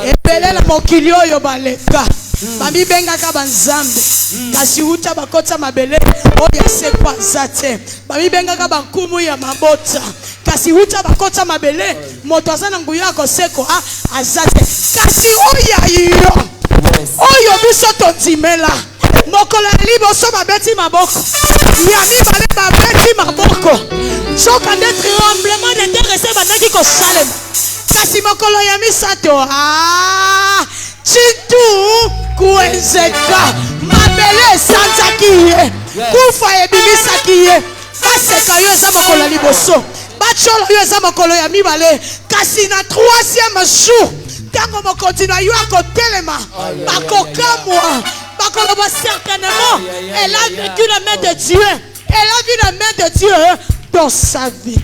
Epele la mokili oyo baleka. Bami benga ka banzambe. Kasi uta bakota mabele oya sekwa zate. Bami benga ka bankumu ya mabota. Kasi uta bakota mabele moto azana nguya ko seko azate. Kasi oya yo. Oyo biso tontimela. Mokolo liboso babeti maboko. Yami bale babeti maboko. Soka de tremblement de terre ese banaki ko salem. Kasi mokolo ya misato Chitu kuenzeka mabele sanzakiye kufa ebimisakiye baseka yo eza mokolo liboso bacholo yo eza mokolo ya mibale kasi na 3e jour tango mokonzi na yo akotelema bakokamwa bakoloba certainement elle a vécu la main de Dieu, elle a vu la main de Dieu dans sa vie.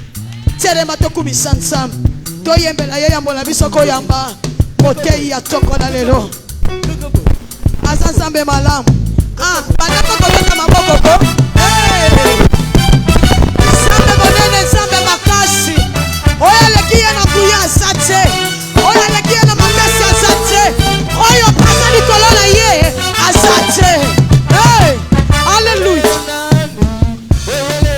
Tielema tokumisa nzambe toyembela ye yambola biso koyamba motei ya toko na lelo asa nzambe malamu bandako kobeta maboko ko nzambe monene nzambe makasi oyo aleki ye na nguya aza te oyo aleki ye na makasi aza te oyo aza likolo na ye aza te alleluya. Monene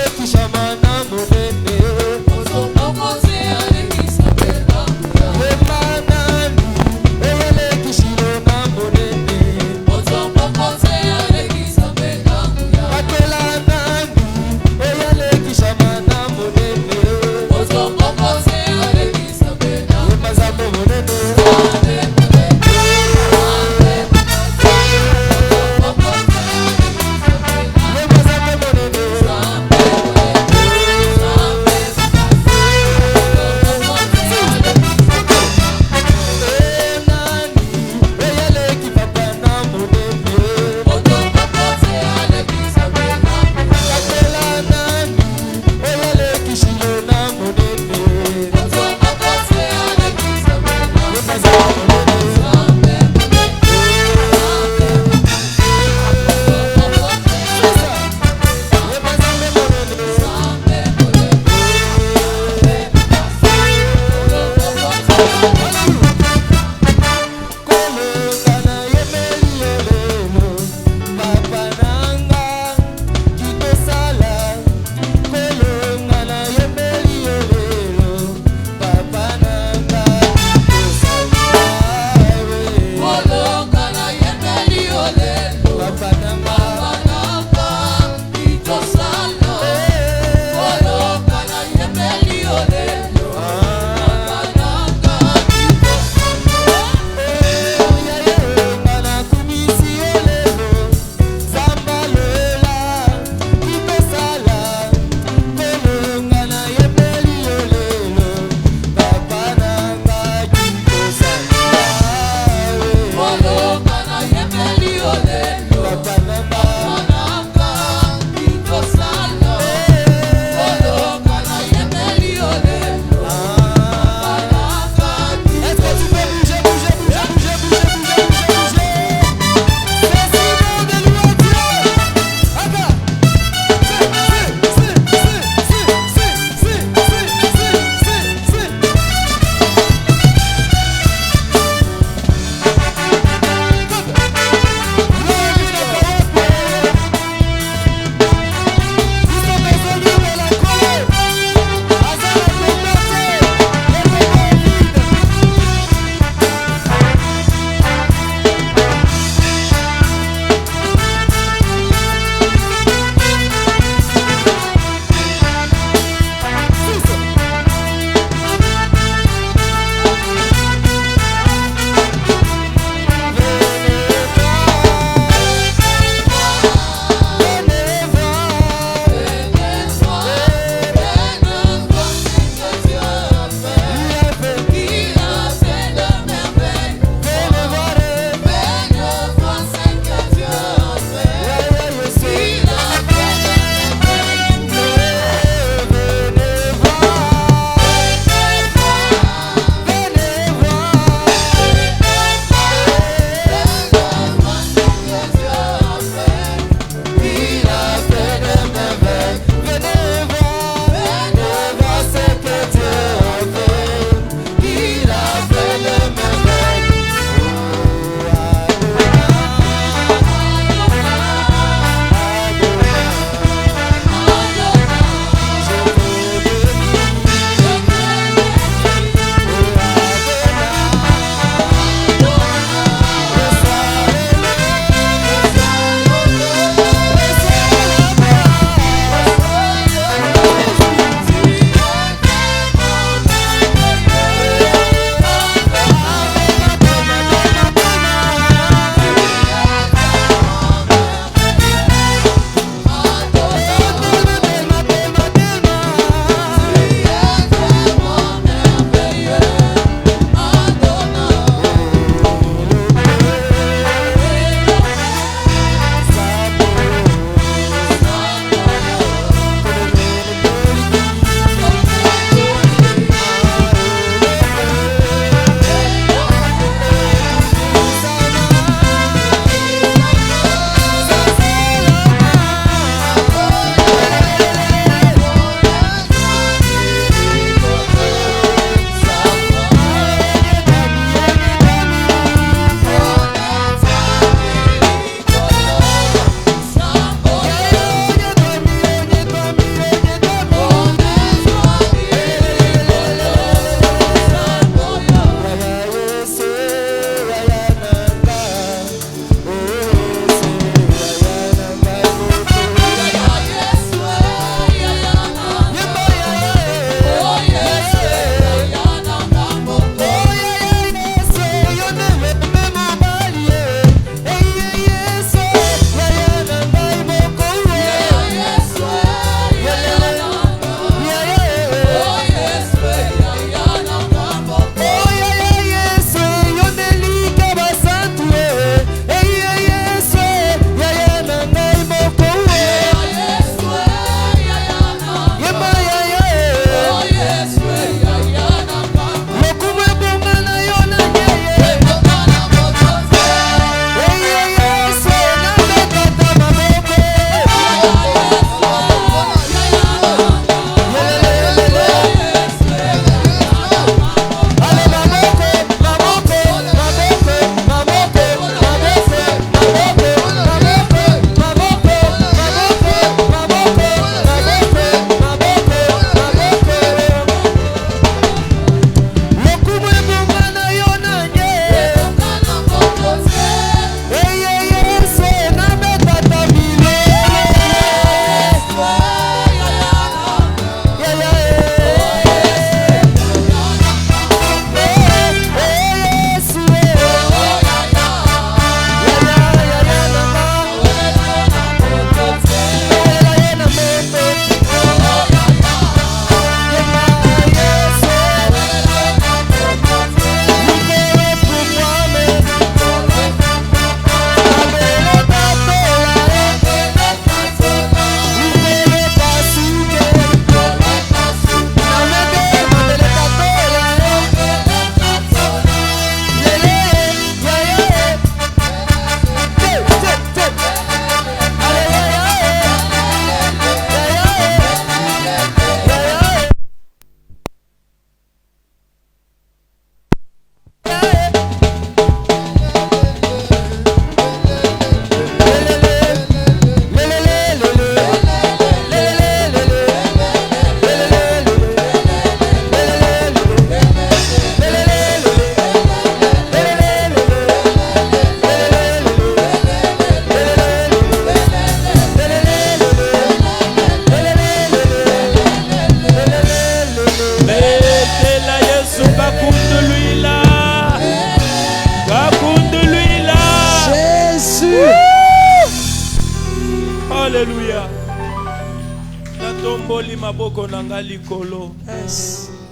Napeli maboko nanga likolo.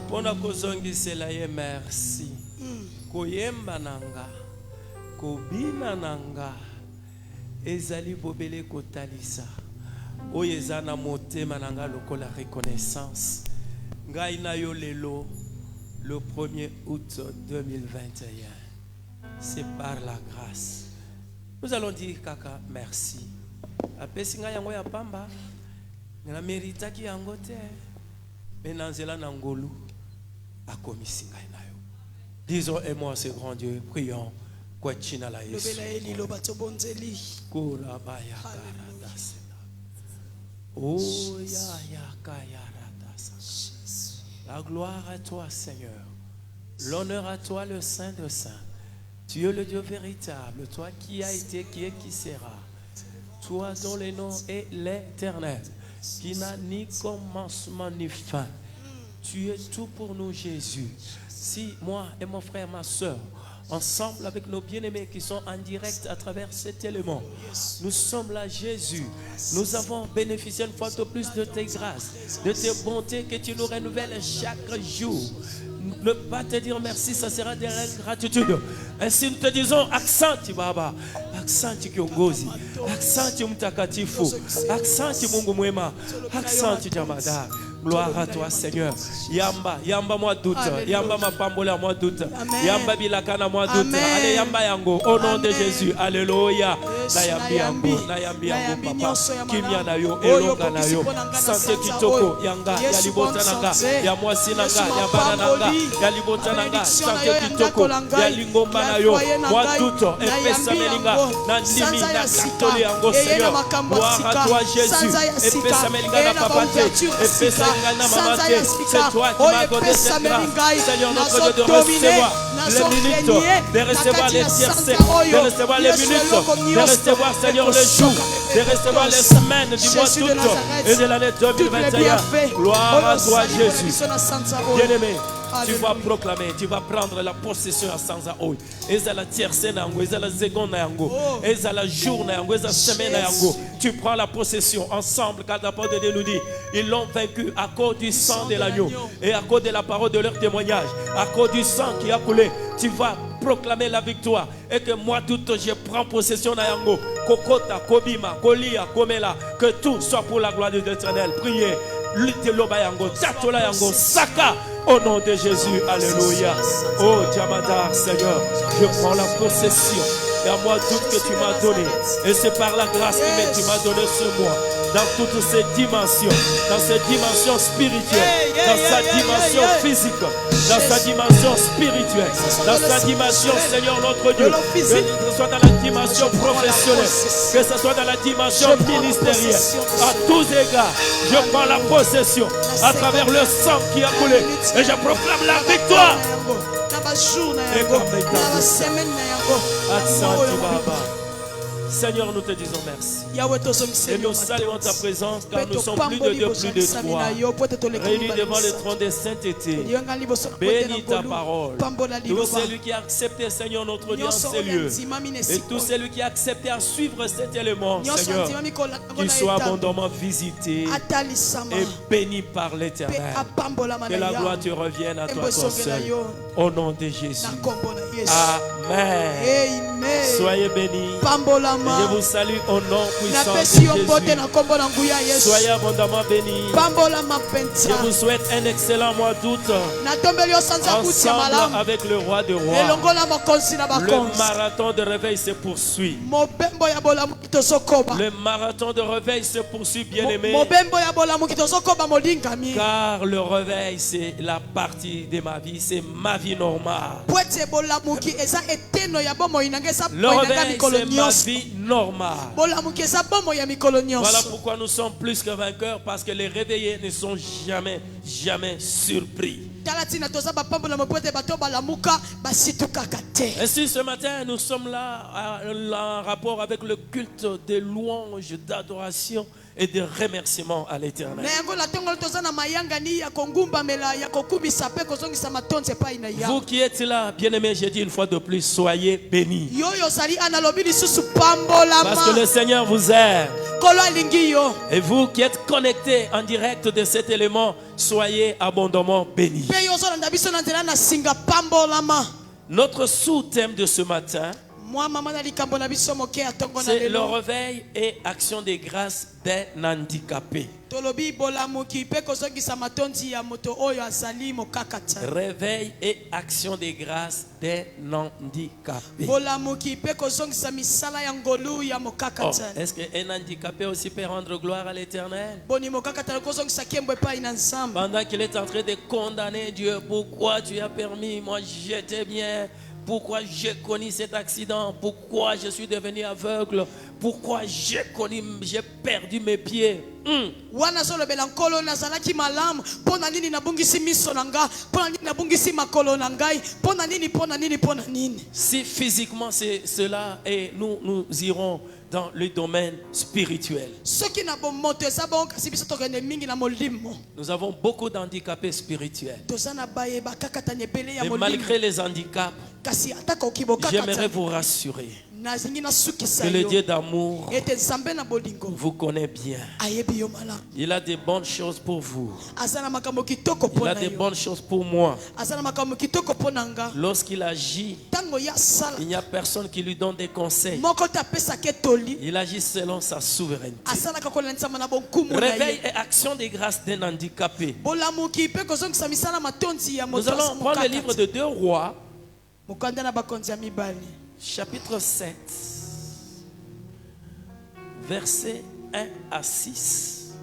Pona kozongisela ye merci. Koyemba nanga. Kobina nanga. Ezali bobele kotalisa. Oyezana motema nanga lokola reconnaissance. Ngai na yo lelo le 1er août 2021. C'est par la grâce. Nous allons dire kaka merci. Apesi ngai yango ya pamba. Na mérita ki yango te. Menanzela na ngolu akomisi ngai na yo. Disons aimons ce grand Dieu, prions. Kwa china la Yesu. Kula baya karadasa. Oh ya ya kayaradasa. La gloire à toi Seigneur. L'honneur à toi le Saint de Saints. Tu es le Dieu véritable, toi qui a été, qui est, qui sera. Toi dont le nom est l'Éternel, qui n'a ni commencement ni fin. Tu es tout pour nous Jésus. Si moi et mon frère, ma soeur, ensemble avec nos bien-aimés qui sont en direct à travers cet élément, nous sommes là Jésus. Nous avons bénéficié une fois de plus de tes grâces, de tes bontés que tu nous renouvelles chaque jour. Ne pas te dire merci, ça sera de l'ingratitude. Ainsi nous te disons accent Baba, accent Kiongozi, accent Mtakatifu, accent Mungu mwema, accent Jamada. Gloire à toi Seigneur. Yamba, yamba moi doute, yamba ma pambola moi doute, yamba bilakana moi doute. Allez yamba yango au nom de Jésus. Alléluia. Na yambi yango papa. Kimya na yo elonga na yo. Santé kitoko yanga ya libota nanga, ya mwasi nanga, ya bana nanga, ya libota nanga. Santé kitoko ya lingomba na yo. Moi doute epesa melinga na ndimi na katoli yango Seigneur. Gloire à toi Jésus. Epesa melinga na papa te. Epesa c'est toi qui m'as donné cette grâce, Seigneur notre Dieu, de recevoir les minutes, de recevoir les tiercés, de recevoir les minutes, de recevoir, Seigneur, le jour, de recevoir les semaines du mois d'août et de l'année 2021. Gloire à toi, Jésus. Bien-aimé, tu vas proclamer, tu vas prendre la possession à Sanza Oy. Eza la tiercé nango, eza la seconde nango, eza la jour nango, eza la semaine nango. Tu prends la possession ensemble, car la parole de Dieu nous dit, ils l'ont vaincu à cause du sang de l'agneau et à cause de la parole de leur témoignage, à cause du sang qui a coulé. Tu vas proclamer la victoire et que moi tout je prends possession nango. Kokota, Kobima, Kolia, Komela, que tout soit pour la gloire de l'Éternel. Priez. Saka au nom de Jésus, alléluia. Oh Jamadar Seigneur, je prends la possession et à moi tout que tu m'as donné, et c'est par la grâce que tu m'as donné ce mois, dans toutes ces dimensions, dans ces dimensions spirituelles, dans sa dimension physique, dans sa dimension spirituelle, dans sa dimension, Seigneur notre Dieu, que ce soit dans la dimension professionnelle, que ce soit dans la dimension ministérielle, à tous égards, je prends la possession à travers le sang qui a coulé et je proclame la victoire. Seigneur, nous te disons merci. Et nous saluons ta présence car nous sommes plus de deux, plus de trois, réunis devant le trône de sainteté. Bénis ta parole. Tout celui qui a accepté, Seigneur, notre Dieu en ces lieux, et tout celui qui a accepté à suivre cet élément, Seigneur, qu'il soit abondamment visité et béni par l'Éternel. Que la gloire te revienne à toi seul. Au nom de Jésus. Amen. Soyez bénis. Et je vous salue au nom puissant de Jésus. Soyez abondamment bénis. Je vous souhaite un excellent mois d'août. Ensemble avec le roi de rois. Le marathon de réveil se poursuit. Le marathon de réveil se poursuit, bien-aimé. Car le réveil, c'est la partie de ma vie. C'est ma vie normale. Le réveil, c'est ma vie normale. Voilà pourquoi nous sommes plus que vainqueurs, parce que les réveillés ne sont jamais surpris. Ainsi, ce matin, nous sommes là en rapport avec le culte des louanges, d'adoration et de remerciements à l'Éternel. Vous qui êtes là, bien-aimés, j'ai dit une fois de plus, soyez bénis. Parce que le Seigneur vous aime. Et vous qui êtes connectés en direct de cet élément, soyez abondamment bénis. Notre sous-thème de ce matin, c'est le réveil et action des grâces d'un handicapé. Réveil et action des grâces d'un handicapé. Est-ce qu'un handicapé aussi peut rendre gloire à l'Éternel? Pendant qu'il est en train de condamner Dieu, pourquoi tu as permis, moi j'étais bien. Pourquoi j'ai connu cet accident? Pourquoi je suis devenu aveugle? Pourquoi j'ai perdu mes pieds? Si physiquement c'est cela, et nous irons dans le domaine spirituel. Nous avons beaucoup d'handicapés spirituels. Et malgré les handicaps, j'aimerais vous rassurer que le Dieu d'amour vous connaît bien. Il a des bonnes choses pour vous. Il a des bonnes choses pour moi. Lorsqu'il agit, il n'y a personne qui lui donne des conseils. Il agit selon sa souveraineté. Réveil et action des grâces d'un handicapé. Nous allons prendre le livre de 2 Rois, chapitre 7, versets 1 à 6.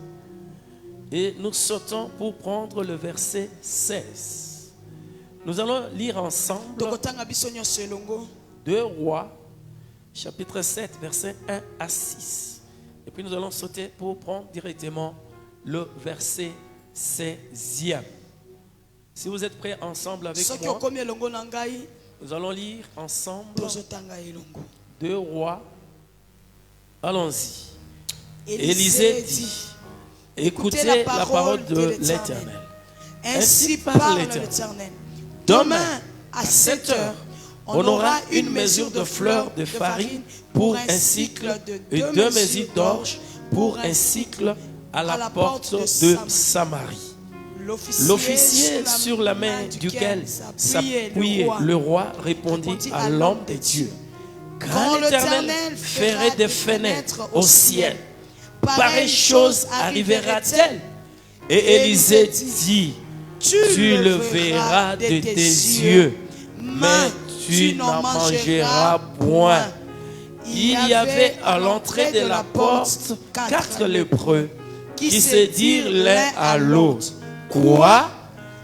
Et nous sautons pour prendre le verset 16. Nous allons lire ensemble 2 Rois, chapitre 7, versets 1 à 6. Et puis nous allons sauter pour prendre directement le verset 16e. Si vous êtes prêts ensemble avec moi, nous allons lire ensemble 2 Rois. Allons-y. Élisée dit: écoutez la parole de l'Éternel. Ainsi parle l'Éternel. Demain à 7 heures, on aura une mesure de fleurs de farine pour un cycle et 2 mesures d'orge pour un cycle à la porte de Samarie. L'officier sur la main duquel s'appuyait le roi répondit à l'homme de Dieu: quand l'Éternel ferait des fenêtres au ciel, pareille chose arrivera-t-elle? Et Élisée dit: tu le verras de tes yeux, mais tu n'en mangeras point. Il y avait à l'entrée de la porte 4 lépreux qui se dirent l'un à l'autre: quoi?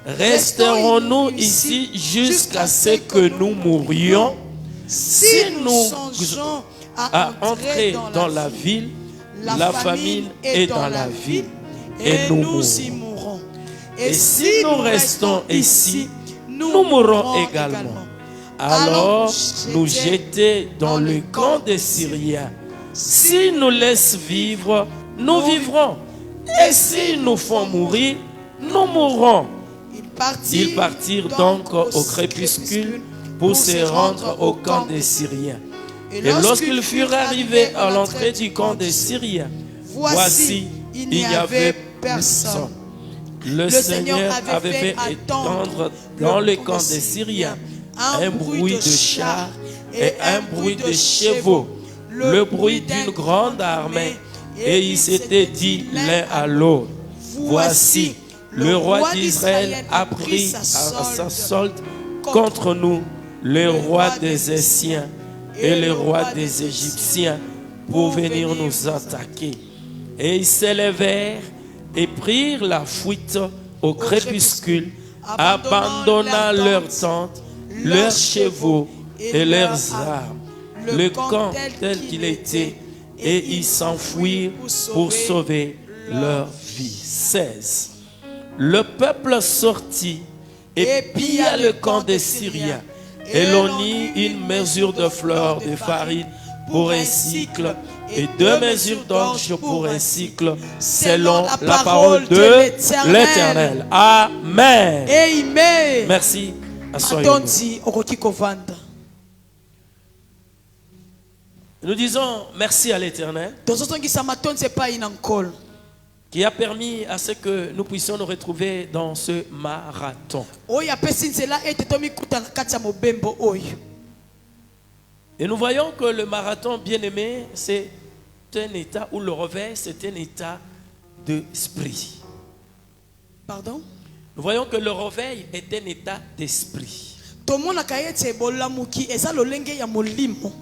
Resterons-nous ici jusqu'à ce que nous mourions? Si nous songeons à entrer dans la ville, la famine est dans la ville et nous y mourrons. Et si nous restons ici, nous mourrons également. Alors nous jeter dans le camp des Syriens. S'ils nous laissent vivre, nous vivrons. Et s'ils nous font mourir, nous mourrons. Ils partirent donc au crépuscule pour se rendre au camp des Syriens. Et lorsqu'ils furent arrivés à l'entrée du camp des Syriens, voici, il n'y avait personne. Le Seigneur avait fait entendre dans le camp des Syriens un bruit de chars et un bruit de chevaux, le bruit d'une grande armée, et ils s'étaient dit l'un à l'autre: voici, le roi d'Israël a pris à sa solde contre nous le roi des Essiens et le roi des Égyptiens pour venir nous attaquer. Et ils s'élevèrent et prirent la fuite au crépuscule, abandonnant leurs tentes, leurs chevaux et leurs armes, le camp tel qu'il était, et ils s'enfuirent pour sauver leur vie. 16. Le peuple sortit et pilla le camp des Syriens. Et l'on mit une mesure de fleur de farine pour un cycle et 2 mesures d'orge pour un cycle, selon la parole de l'Éternel. Amen. Amen. Merci. Atondi okoki kovanda. Nous disons merci à l'Éternel Tozosongisa matonzi epai na nkolo qui a permis à ce que nous puissions nous retrouver dans ce marathon. oyo apesi nzela ete tomikuta na kati ya mobembo oyo. Et nous voyons que le marathon, bien-aimé, c'est un état où le réveil, c'est un état d'esprit. Pardon? Nous voyons que le réveil est un état d'esprit. tomonaka ete bolamuki eza lolenge ya molimo.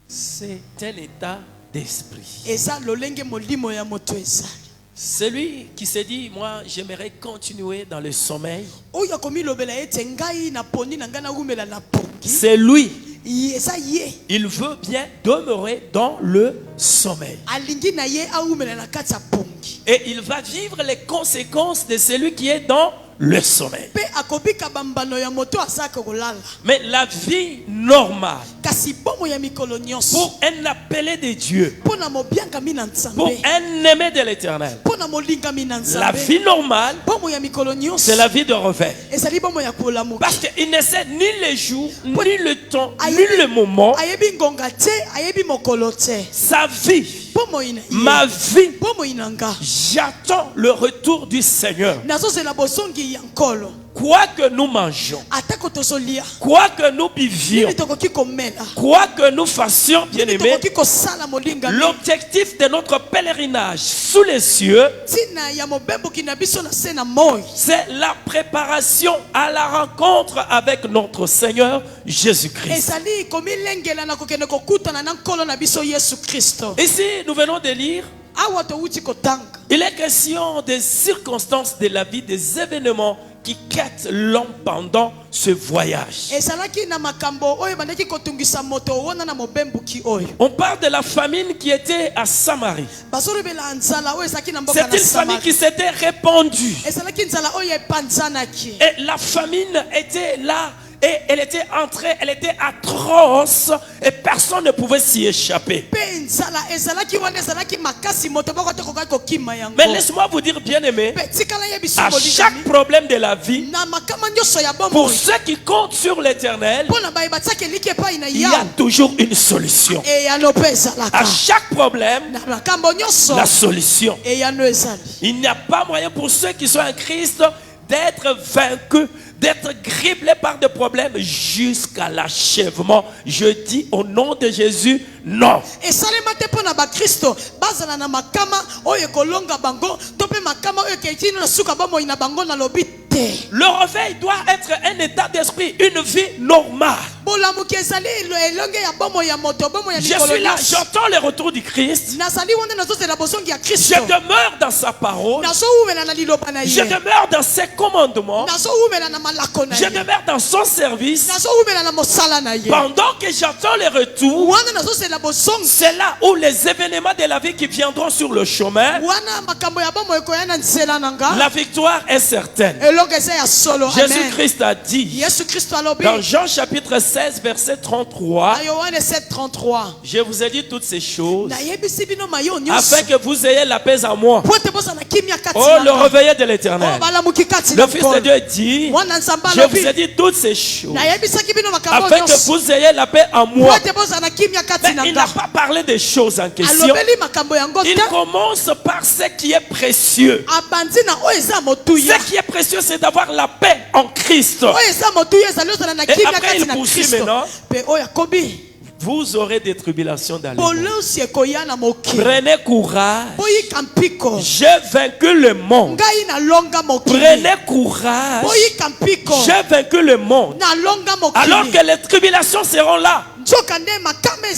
C'est un état d'esprit. Eza lolenge molimo ya moto ezali. Celui qui se dit, moi, j'aimerais continuer dans le sommeil, oyo akomilobela ete ngai na poni na ngai na umela na pongi. c'est lui. Eza ye. Il veut bien demeurer dans le sommeil. Alingi na ye aumela na kati ya pongi. Et il va vivre les conséquences de celui qui est dans le sommeil. Pe akobika bambano ya moto asaka kolala. Mais la vie normale, Kasi bomo ya mikolo nyonso. pour un appelé de Dieu, Pona mobianga mina nzambe. pour un aimé de l'Éternel, Pona molinga mina nzambe. la vie normale, bomo ya mikolo nyonso. c'est la vie de réveil. Ezali bomo ya kolamuki. Parce qu'il ne sait ni le jour, ni le temps, ni le moment. Ayebi ngonga te, ayebi mokolo te. Sa vie, Bomo ina. ma vie, Bomo inanga. j'attends le retour du Seigneur. Nazo zela bosongi ya nkolo. Quoi que nous mangeons, Atako tozolia. quoi que nous buvions, Nini tokoki komela. quoi que nous fassions, bien Nini aimés, tokoki kosala molinga. l'objectif de notre pèlerinage sous les cieux, Tina ya mobembo kina biso na se na moi. c'est la préparation à la rencontre avec notre Seigneur Jésus-Christ. Ezali komilengela na kokende kokutana na nkolo na biso Yesu Kristo. Ici, nous venons de lire, Awa to uti kotanga. il est question des circonstances de la vie, des événements qui quittent l'homme pendant ce voyage. Ezalaki na makambo oyo bandaki kotungisa moto wona na mobembo ki oyo. On parle de la famine qui était à Samarie. Basolobela nzala oyo ezalaki na mboka C'est na une famine Samarie. qui s'était répandue. Ezalaki nzala oyo epanzanaki. Et la famine était là. Et elle était entrée, elle était atroce et personne ne pouvait s'y échapper. Pe nzala ezalaki wana ezalaki makasi moto bako te kokai kokima yango. Mais laisse-moi vous dire, bien aimé, Pe tikala ye biso à molingami. chaque problème de la vie, Na makama nyonso ya bombo. pour ceux qui comptent sur l'Éternel, Pona baye bataki eliki epai na il y a ya. toujours une solution. Eyano pe ezalaka. À chaque problème, Na makambo nyonso. la solution. Eyano ezali. Il n'y a pas moyen pour ceux qui sont en Christ d'être vaincus, d'être criblés par des problèmes jusqu'à l'achèvement. Je dis au nom de Jésus, non. Esalema te pona ba Kristo bazala na makama oyo kolonga bango to pe makama oyo ketino na suka bomo ina bango na lobi te. Le réveil doit être un état d'esprit, une vie normale. Bolamuki ezali elonge ya bomo ya moto bomo ya Je mikolo suis là, nyonso. j'entends le retour du Christ. Nazali wana nazozela bosongi ya Je Kristo. demeure dans sa parole. Nazoumela na liloba na Je ye. demeure dans ses commandements. Nazoumela na malako na Je ye. demeure dans son service. Nazoumela na mosala na ye. Pendant que j'attends le retour, Wana nazozela bosongi. c'est là où les événements de la vie qui viendront sur le chemin, Wana makambo ya bomo ekoya na nzela nanga. la victoire est certaine. Elonge eza ya solo. Amen. Jésus-Christ a dit Yesu Kristo alobi. dans Jean chapitre 16 verset 33, Na Yohane 7:33. je vous ai dit toutes ces choses Nayebisi bino mayo nyonso. afin que vous ayez la paix en moi. Po te bozala kimia kati Oh, le nanga. réveil de l'Éternel. Oh, balamuki kati Le na Fils de nkolo. Dieu dit, Mwana nzamba je vous alobi. ai dit toutes ces choses Nayebisaki bino makambo afin que nyonso. vous ayez la paix en Po moi. te bozala kimia kati Mais il n'a nanga. pas parlé des choses en question. Alobeli makambo yango Il te. commence par ce qui est précieux. Abandi na oyo eza motuya. Ce qui est précieux, c'est d'avoir la paix en Christ. Oyo eza motuya ezali ozala na Et kimia après, kati il na poursuit Kristo. maintenant. Pe oyo akobi. Vous aurez des tribulations dans le monde. Bolosi ekoya na mokili. Prenez courage. Boyika mpiko. J'ai vaincu le monde. Ngai na longa mokili. Prenez courage. Boyika mpiko. J'ai vaincu le monde. Na longa mokili. Alors que les tribulations seront là.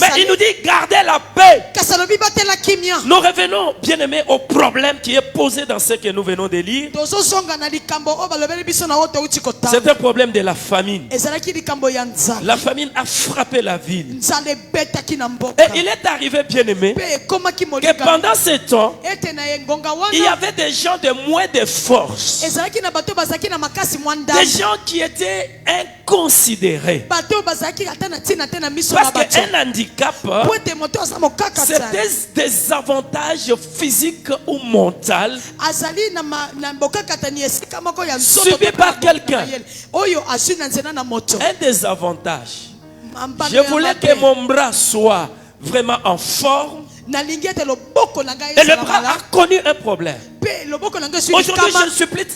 Mais il nous dit gardez la paix. kasi alobi batela kimia Nous revenons, bien-aimés, au problème qui est posé dans ce que nous venons de lire. tozozonga na likambo oyo balobeli biso na oyo touti kotanga C'est un problème de la famine. ezalaki likambo ya nzala La famine a frappé la ville. nzala ebetaki na mboka Et il est arrivé, bien-aimé, mpe ekomaki que molika pendant ce temps, ete na engonga il y wana avait des gens de moins de force. ezalaki na bato bazalaki na makasi mwa Des ndambo gens qui étaient inconsidérés. bato oyo bazalaki ata na ntina te na miso na Parce bato qu'un handicap, po ete moto aza mokaka c'est ta des avantages physiques ou mentaux azali na bokakatani esika moko ya Subi par quelqu'un. oyo azwi na nzela na moto un des avantages. Mambano Je ya voulais mabe. que mon bras soit vraiment en forme. nalingi ete loboko na ngai Et le ezala bras a malamu connu un problème. mpe loboko na ngai ezwi Aujourd'hui, likama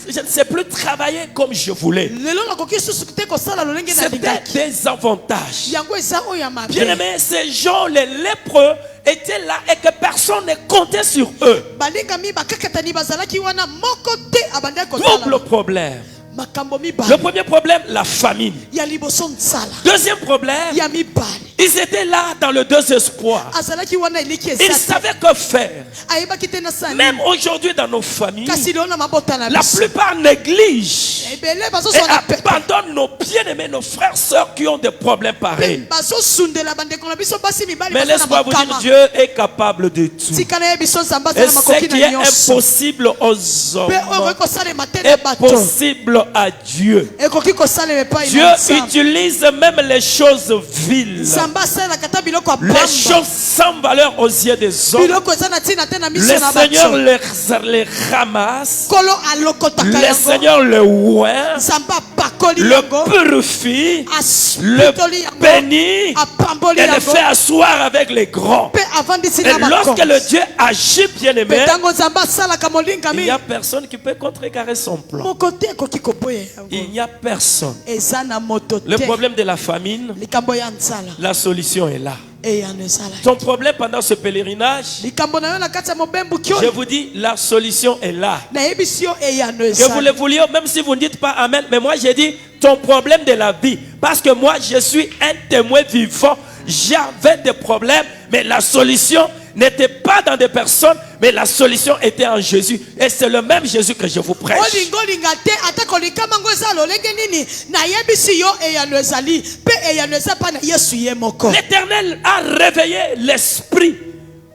je ne sais plus travailler comme je voulais. lelo nakoki susu te kosala lolenge C'était nalingaki des avantages. yango eza oyo ya mabe Bien aimé, ces gens, les lépreux, étaient là et que personne ne comptait sur eux. balingami bakakatani bazalaki wana moko te abandaki Double kotala problème. makambo Le mibale premier problème, la famine. ya liboso nzala Deuxième problème, ya mibale ils étaient là dans le désespoir. azalaki wana eleki Ils eza te savaient que faire. ayebaki te na sani Même aujourd'hui dans nos familles, kasi lelo na mabota na la biso plupart négligent ebele et bazosala pete abandonnent nos bien-aimés, nos frères, sœurs qui ont des problèmes pareils. bazosundela bandeko na biso basi mibali Mais baza na laisse-moi vous dire, makama Dieu est capable de tout. tika na ye biso nzambe Et azala ce makoki qui na est nyonso impossible aux hommes mpe oyo okoki kosalema te na est bato possible à Dieu. ekoki kosalema epai Dieu na nzambe utilise même les choses viles, nzambe asalelaka ata biloko ya les pamba choses sans valeur aux yeux des hommes. biloko eza na ntina te na Le miso na Seigneur bato les ramasse, nkolo alokotaka le yango Seigneur le oint, nzambe apakoli le yango purifie, le aspitoli yango bénit apamboli et le yango fait asseoir avec les grands. mpe avandisi Et na lorsque bakonzi le Dieu agit, bien aimé, mpe ntango nzambe asalaka il molingami n'y a personne qui peut contrecarrer son plan. moko te ekoki koboya yango Il n'y a personne. eza na moto Le te problème de la famine, likambo ya nzala la solution est là. eyano ezala Ton problème pendant ce pèlerinage, likambo na yo na kati ya mobembuki je oyo vous dis, la solution est là. nayebisi yo eyano Que vous le ezala vouliez, même si vous ne dites pas Amen, mais moi j'ai dit ton problème de la vie. Parce que moi je suis un témoin vivant. J'avais des problèmes, mais la solution n'était pas dans des personnes, mais la solution était en Jésus. Et c'est le même Jésus que je vous prêche. olinga olinga te ata kolikama ngo eza lolenge nini nayebisi yo eyano ezali mpe eyano eza mpa na yesu ye moko L'Éternel a réveillé l'esprit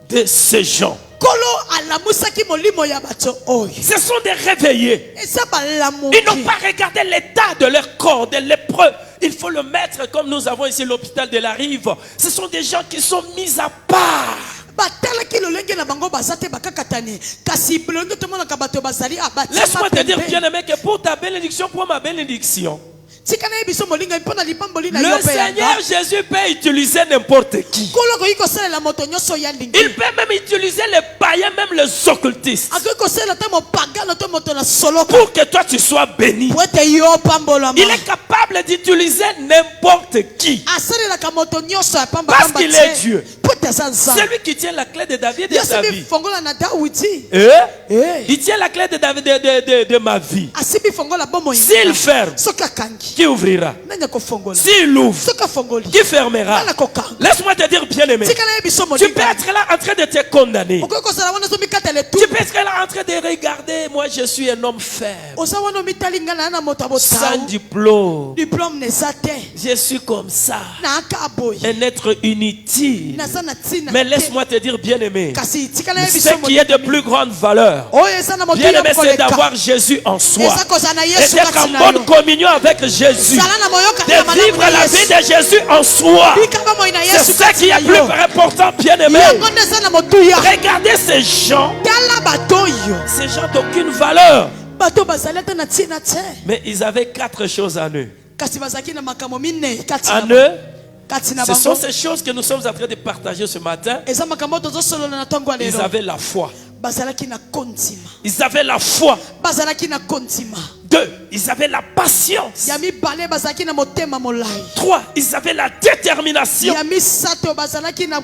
de ces gens. kolo alamusaki molimo ya bato oyo Ce sont des réveillés. eza balamuki Ils n'ont pas regardé l'état de leur corps, de lépreux. Il faut le mettre comme nous avons ici l'hôpital de la Rive. Ce sont des gens qui sont mis à part. batalaki lolenge na bango baza te bakakatani kasi lolenge tomonaka bato bazali Laisse-moi te dire, bien-aimé, que pour ta bénédiction, pour ma bénédiction, tika na ye biso molinga mpo na lipamboli na yo le mpe Seigneur yanga Jésus peut utiliser n'importe qui. kolo akoki kosalela moto nyonso ya lingi Il peut même utiliser les païens, même les occultistes, akoki kosalela te mopagano to moto na soloka pour que toi tu sois béni. po ete yo pambolama Il est capable d'utiliser n'importe qui. asalelaka moto nyonso ya Parce pambapamba qu'il est Dieu. po ete aza nzambe Celui qui tient la clé de David et yo de ta asimbi vie. fongola na dawidi Il tient la clé de David de ma vie. asimbi fongola bomoi S'il ferme, soki akangi qui ouvrira? nani kofongola S'il ouvre, soki afongoli qui fermera? nani akokanga Laisse-moi te dire, bien-aimé, tika na ye biso tu peux molinga être là en train de te condamner. okoki kozala wana ozomikatela etu Tu peux être là en train de regarder, moi je suis un homme faible, oza wana omitali ngai na na moto ya sans botau diplôme. diplôme neza te Je suis comme ça, naaka boye un être inutile. naza na ntina Mais te. laisse-moi te dire, bien-aimé, kasi tika na ye biso ce qui est de plus grande valeur, oyo eza na moto bien-aimé, ya c'est koleka d'avoir Jésus en soi. eza kozala na Et yesu d'être en kati na bonne yo communion avec Jésus. zala na boyokani na De malamu vivre na la vie yesu de Jésus en soi. bika bomoi na C'est yesu ce kati qui na est plus yo important, bien-aimé. yango nde eza na motuya Regardez ces gens. tala bato oyo Ces gens d'aucune valeur. bato bazali ata na ntina te Mais ils avaient 4 choses en eux. kasi bazalaki na makambo minei kati En na eux, kati na ce sont bango ces choses que nous sommes en train de partager ce matin. eza makambo tozosolola na ntongo ya Ils lelo avaient la foi. bazalaki na kondima Ils avaient la foi. bazalaki na kondima 2, ils avaient la patience. ya mibale bazalaki na motema molai 3, ils avaient la détermination. ya misato bazalaki na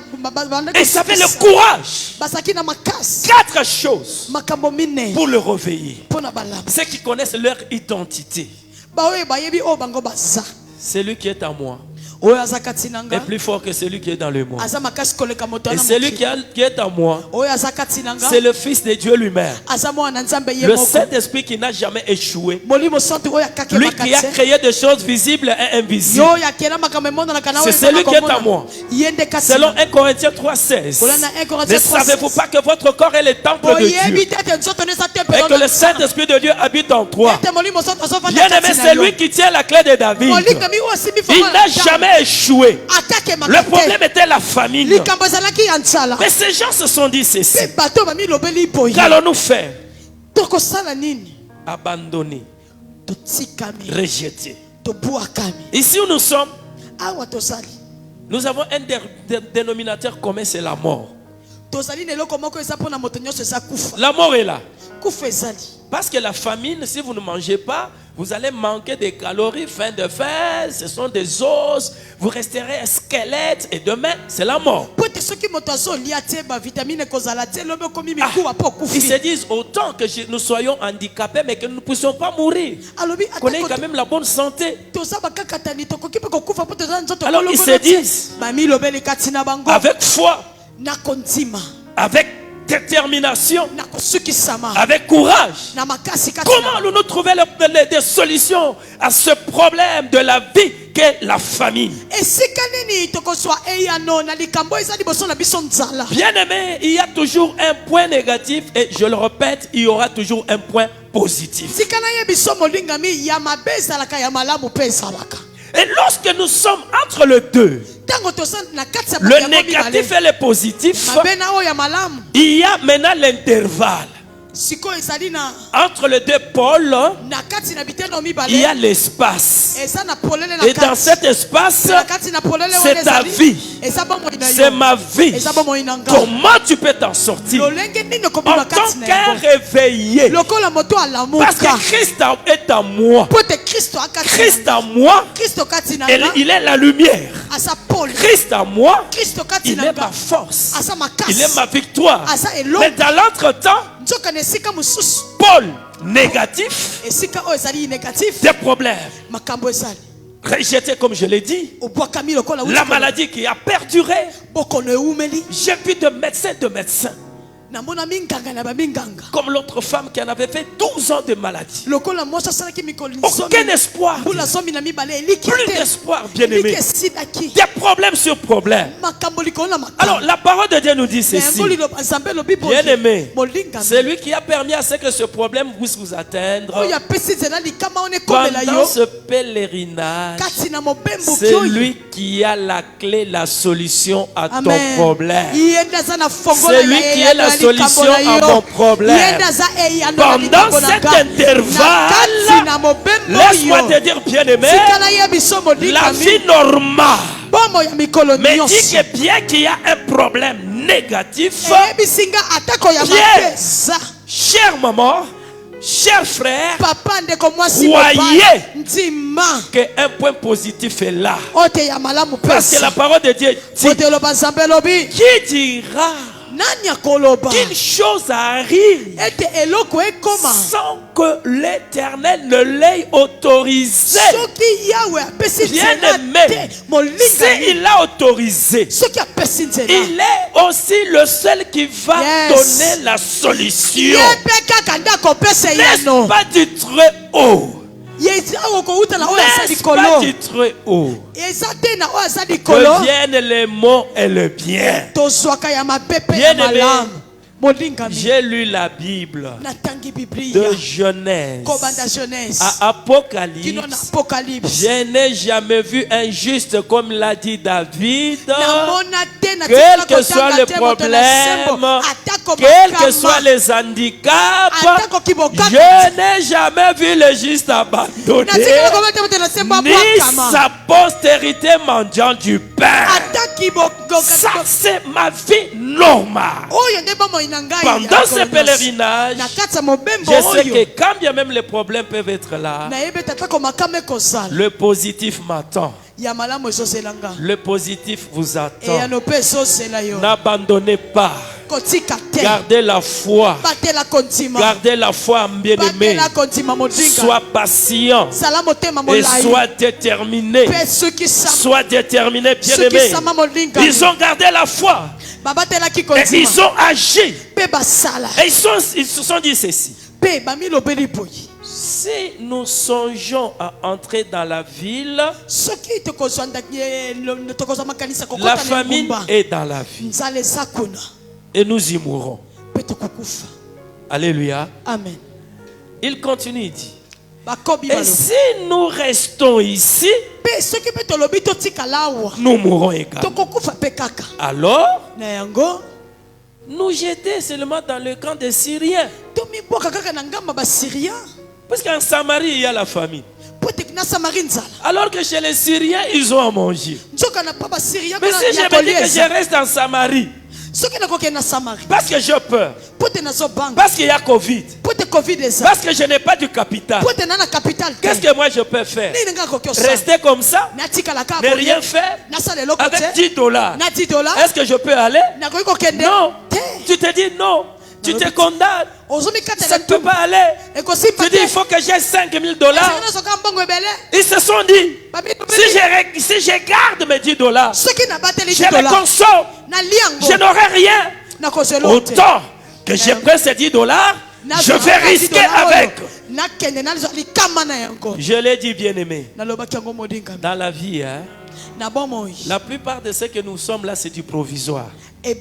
Et ils avaient le courage. bazalaki na makasi 4 choses makambo minei pour le réveiller. mpo na balamu Ceux qui connaissent leur identité. baoyo bayebi oyo bango baza Celui qui est en moi oyo aza kati na est nga plus fort que celui qui est dans le monde. aza makasi koleka moto Et wana celui mokili. qui est en moi, Oyo aza kati na nga c'est le Fils de Dieu lui-même. aza mwana nzambe ye Le moko Saint-Esprit qui n'a jamais échoué. molimo santu oyo akaki Lui qui a makati créé des choses visibles et invisibles. yo yakela makambo emonanaka na C'est oyo celui qui est ezaka en moi. komona. Ye nde kati Selon na 1 Corinthiens 3,16. Kolanda 1 Corinthiens Ne savez-vous pas que votre corps est le temple de boyebi Dieu te ete nzoto nde eza temple et que na le nzambe. Saint-Esprit de Dieu habite en toi? Ete molimo santu azovanda Bien-aimé, kati na c'est yo. lui qui tient la clé de David. molingami oyo asimbi Il fongo na n'a nzambe. jamais échoué. atake Le makate problème était la famine. likambo ezalaki ya nzala Mais ces gens se sont dit ceci. mpe bato bamilobeli boye Qu'allons-nous faire? tokosala nini Abandonner, totikami rejeter. tobwakami Ici où nous sommes, awa tozali nous avons un dénominateur commun, c'est la mort. tozali na eloko moko eza mpona moto nyonso eza kufa La mort est là. kufa ezali Parce que la famine, si vous ne mangez pas, vous allez manquer de calories, faim de faim, ce sont des os, vous resterez un squelette et demain, c'est la mort. po ete soki moto azolia te bavitamine ekozala te lobi okomi mikuwa mpo Ils se okufi disent autant que nous soyons handicapés, mais que nous ne puissions pas mourir. alobi Qu'on ait quand même la bonne santé. toza bakakatani tokoki mpe kokufa mpo toza nzoto Alors ils se disent, bamilobeli kati na bango avec foi, na kondima avec détermination, na kosukisama avec courage, na makasi kati comment na allons-nous trouver des solutions à ce problème de la vie qu'est la famine? esika nini tokozwa eyano na likambo eza liboso na biso nzala Bien-aimé, il y a toujours un point négatif et je le répète, il y aura toujours un point positif. tika na ye biso molingami ya mabe ezalaka ya malamu mpe ezalaka Et lorsque nous sommes entre les deux, ntango toza na kati ya le yango négatif mibale, et le positif, mabe na oyo ya malamu il y a maintenant l'intervalle. sikoyo ezali na Entre les deux pôles, na kati na bitendo il y a mibale l'espace. eza na polele na Et dans kati cet espace, na kati na polele c'est wana ta ezali vie. eza bomoi na C'est yo ma vie. eza bomoi na nga Comment tu peux t'en sortir lolenge nini en okobima tant kati na qu'un yango réveillé? lokola moto Parce alamuka que Christ est en moi. po ete kristo akati Christ na en moi, kristo kati na et nga il est la lumière. aza pole Christ en moi, kristo kati il na est nga ma force. aza Il est makasi ma victoire. aza Mais eloko dans l'entretemps, nzoka na esika mosusu Paul, négatif, esika oyo ezali négatif des problèmes. makambo ezali Rejeté, comme je l'ai dit. obwakami lokola La maladie qui a perduré. bokono eumeli J'ai vu de médecins. namona minganga na baminganga Comme l'autre femme qui en avait fait 12 ans de maladie. lokola mwasi asalaki mikolo Aucun espoir. mbula zomi na mibale eliki Plus te d'espoir, eliki bien-aimé. esidaki Des problèmes sur problèmes. makambo likolo na Alors, makambo la parole de Dieu nous dit na ceci. yango liloba nzambe elobi boye Bien-aimé, molingami c'est lui qui a permis à ce que ce problème puisse vous atteindre. oyo apesi nzela likama wana ekomela Pendant yo ce pèlerinage, kati na mobembo c'est oyo lui qui a la clé, la solution à ton amen problème. ye nde aza na fongola C'est lui qui est la solution à mon problème. ye nde aza eyano na Pendant likambo na cet nga. intervalle, na kati na mobembo laisse-moi oyo te dire, bien-aimé, tika na ye biso la molingami vie normale bomo ya mikolo me dit nyonso que bien qu'il y a un problème négatif, eyebisi nga atako ya Bien. mabe eza chère maman, cher frère, papa ndeko mwasi Croyez. mobali ndima qu'un point positif est là. oyo te ya malamu Parce que la pesa parole de Dieu dit, oyo te eloba nzambe elobi qui dira nani akoloba qu'une chose arrive ete eloko ekoma sans que l'Éternel ne l'ait autorisé? soki yawe apesi nzela Bien-aimé, te molingami s'il l'a autorisé, soki apesi nzela il est aussi le seul qui va Yes. donner la solution. ye mpe kaka nde akopesa N'est-ce yano pas du très haut? ye awa koutana oyo aza N'est-ce pas likolo du très haut? eza te na oyo aza likolo Que viennent les mots et le bien. tozwaka ya mabe mpe ya Bien-aimé, malamu molingami j'ai lu la Bible natangi de biblia Genèse kobanda jeunesse à kino na Apocalypse. apocalypse Je n'ai jamais vu un juste comme l'a dit David. namona te na Quel tika que soit kotanga le te moto na sembo problème, atako quels que makama soient les handicaps, atako kibokaka je n'ai jamais vu le juste abandonné, natikala kobala te moto na sembo ni abwakama sa postérité mendiant du pain. ata kibokaka Ça, c'est ma vie normale. oyo nde bomoi na ngai Pendant ya ce kolo nyonso. pèlerinage, na kati ya mobembo je sais oyo que quand bien même les problèmes peuvent être là, nayebi ete atako makama ekozala le positif m'attend. ya malamu ezozela nga Le positif vous attend. eyano mpe ezozela yo N'abandonnez pas. Gardez la foi. Gardez la foi, bien-aimé. Sois patient et sois déterminé. Sois déterminé, bien-aimé. Ils ont gardé la foi. Et ils ont agi. Et ils se sont dit ceci. Si nous songeons à entrer dans la ville, la famine est dans la ville. Et nous y mourrons. Alléluia. Amen. Il continue, il dit. Et si nous restons ici, nous mourrons également. Alors, nous jeter seulement dans le camp des Syriens. Parce qu'en Samarie, il y a la famine. Alors que chez les Syriens, ils ont à manger. Mais si je me dis que je reste en Samarie, parce que j'ai peur, parce qu'il y a Covid, parce que je n'ai pas du capital, qu'est-ce que moi je peux faire? Rester comme ça, ne rien faire, avec $10. Est-ce que je peux aller? Non. Tu te dis non. Tu te condamnes. Ça ne peut pas aller. Tu dis il faut que j'ai $5,000. Ils se sont dit, si je garde mes $10, je les consomme. Je n'aurai rien. Autant que je prends ces $10, je vais risquer avec. Je l'ai dit, bien-aimé. Dans la vie, hein, la plupart de ce que nous sommes là, c'est du provisoire. Est-ce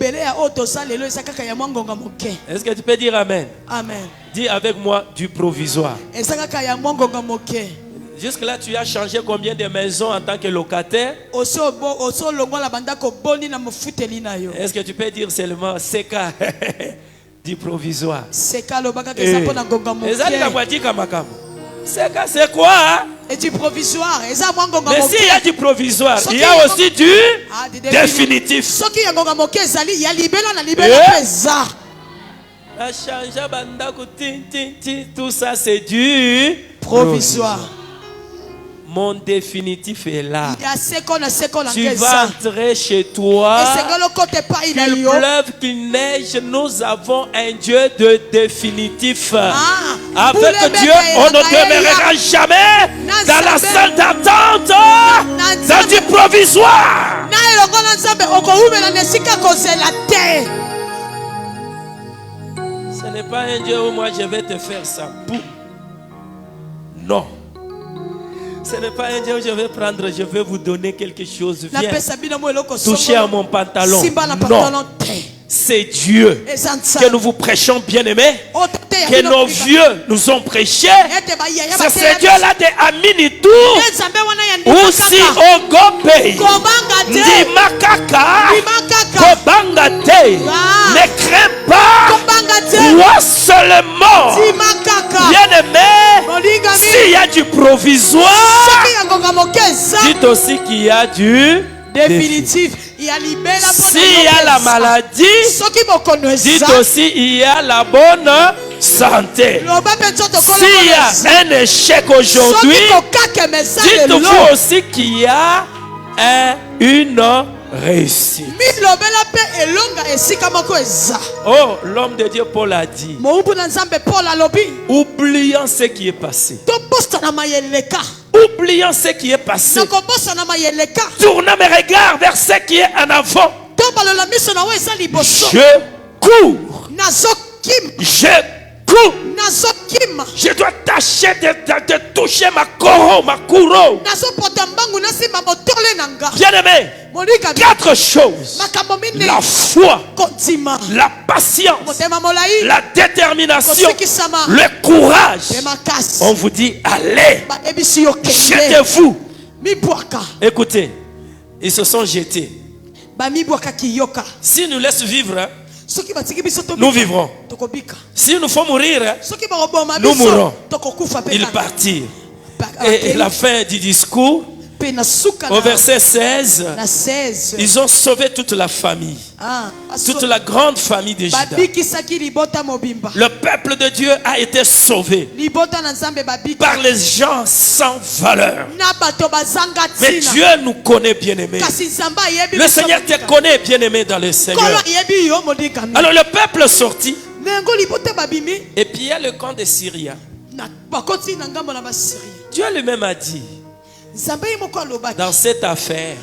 que tu peux dire amen? Amen. Dis avec moi du provisoire. Jusque-là, tu as changé combien de maisons en tant que locataire? Est-ce que tu peux dire seulement CK du provisoire? C'est quoi? Hein? Et du provisoire. Mais s'il y a du provisoire, il y a aussi du définitif. Tout ça, c'est du provisoire. Mon définitif est là. Tu vas entrer chez toi. Qu'il pleuve, qu'il neige, nous avons un Dieu de définitif. Avec Dieu, on ne demeurera jamais dans la salle d'attente, dans du provisoire. Ce n'est pas un Dieu où moi je vais te faire ça. Non. Ce n'est pas un Dieu où je vais prendre, je vais vous donner quelque chose. Viens toucher à mon pantalon. Non. C'est Dieu que nous vous prêchons, bien-aimés. Que nos vieux nous ont prêché. C'est ce Dieu-là de Aminitou. Aussi Ogopei. Di Makaka. Kobangate. Ne crains pas. Crois seulement. Bien-aimé. S'il y a du provisoire, dites aussi qu'il y a du définitif. S'il y a la maladie, dites aussi il y a la bonne santé. S'il y a un échec aujourd'hui, dites-vous aussi qu'il y a une réussite. Oh, l'homme de Dieu Paul a dit, oubliant ce qui est passé, oubliant ce qui est passé, tournant mes regards vers ce qui est en avant, je cours. Je dois tâcher de toucher ma couronne. Bien-aimé, 4 choses: la foi, la patience, la détermination, le courage. On vous dit allez, jetez-vous. Écoutez, ils se sont jetés. Si nous laissons vivre, nous vivrons. Si nous faut mourir, nous mourrons. Ils partirent. Et la fin du discours, Au verset 16, na 16 ils ont sauvé toute la famille, toute la grande famille de Juda. Le peuple de Dieu a été sauvé par les gens sans valeur. Mais Dieu nous connaît, bien-aimés. Le Seigneur te connaît, bien-aimé dans le Seigneur. Alors le peuple sortit. Et puis il y a le camp des Syriens. Dieu lui-même a dit, dans cette affaire,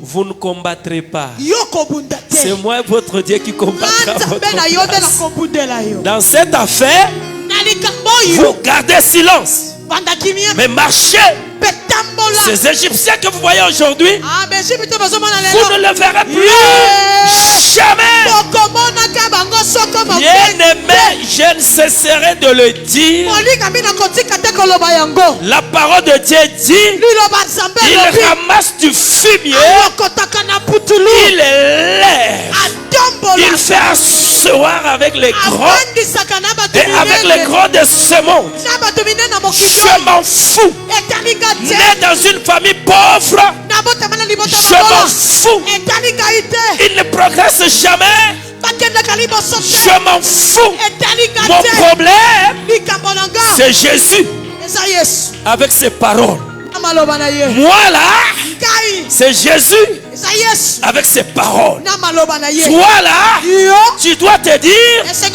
vous ne combattrez pas. C'est moi votre Dieu qui combattra votre place. Dans cette affaire, vous gardez silence. Mais marchez. Ces Égyptiens que vous voyez aujourd'hui, vous ne le verrez plus jamais. Bien-aimé, je ne cesserai de le dire. La parole de Dieu dit, il ramasse du fumier, il lève, il fait asseoir avec les grands et avec les grands de ce monde. Je m'en fous. Né dans une famille pauvre, je m'en fous. Il ne progresse jamais. Je m'en fous. Mon problème, c'est Jésus avec ses paroles. Moi là, c'est Jésus avec ses paroles. Toi là, tu dois te dire, si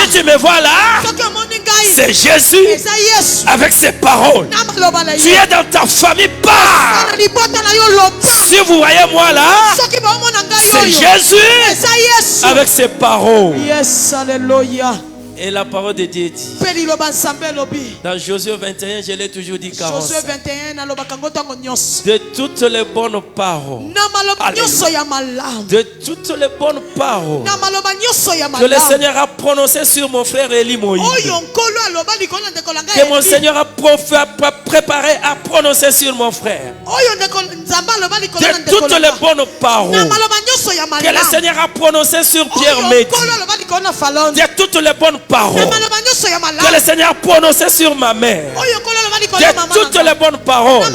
tu me vois là, c'est Jésus avec ses paroles. Tu es dans ta famille, pas. Si vous voyez moi là, c'est Jésus avec ses paroles. Yes, alléluia. Et la parole de Dieu dit, dans Josué 21, je l'ai toujours dit 40, de toutes les bonnes paroles, de toutes les bonnes paroles que le Seigneur a prononcées sur mon frère Élie Moïse, que mon Seigneur a préparé à prononcer sur mon frère, de toutes les bonnes paroles que le Seigneur a prononcées sur Pierre Médi, de toutes les bonnes paroles que le Seigneur a prononcées sur ma mère, de toutes les bonnes paroles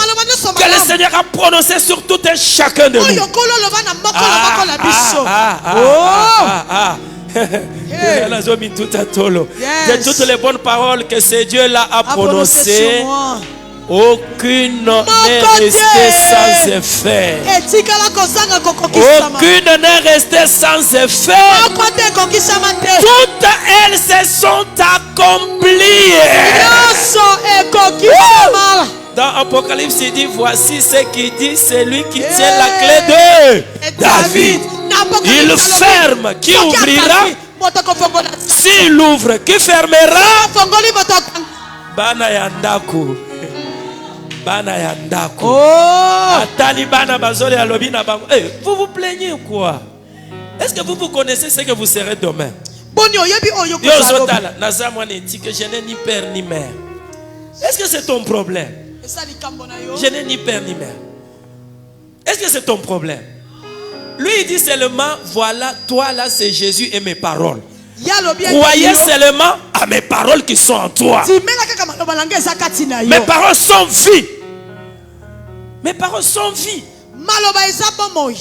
que le Seigneur a prononcées sur tout un chacun de nous. De toutes les bonnes paroles que ce Dieu-là a prononcées, aucune n'est restée sans effet. Aucune n'est restée sans effet. Toutes elles se sont accomplies. Dans Apocalypse, il dit, voici ce qu'il dit, c'est lui qui tient la clé de David. Il ferme, qui ouvrira? S'il ouvre, qui fermera? Bana yandaku. Bana yandako. Atali bana bazole alobi na bango. Vous vous plaignez quoi? Est-ce que vous connaissez ce que vous serez demain? Je n'ai ni père ni mère. Est-ce que c'est ton problème? Je n'ai ni père ni mère. Est-ce que c'est ton problème? Lui il dit seulement, voilà, toi là c'est Jésus et mes paroles. Croyez seulement à mes paroles qui sont en toi. Mes paroles sont vie. Mes paroles sont vie.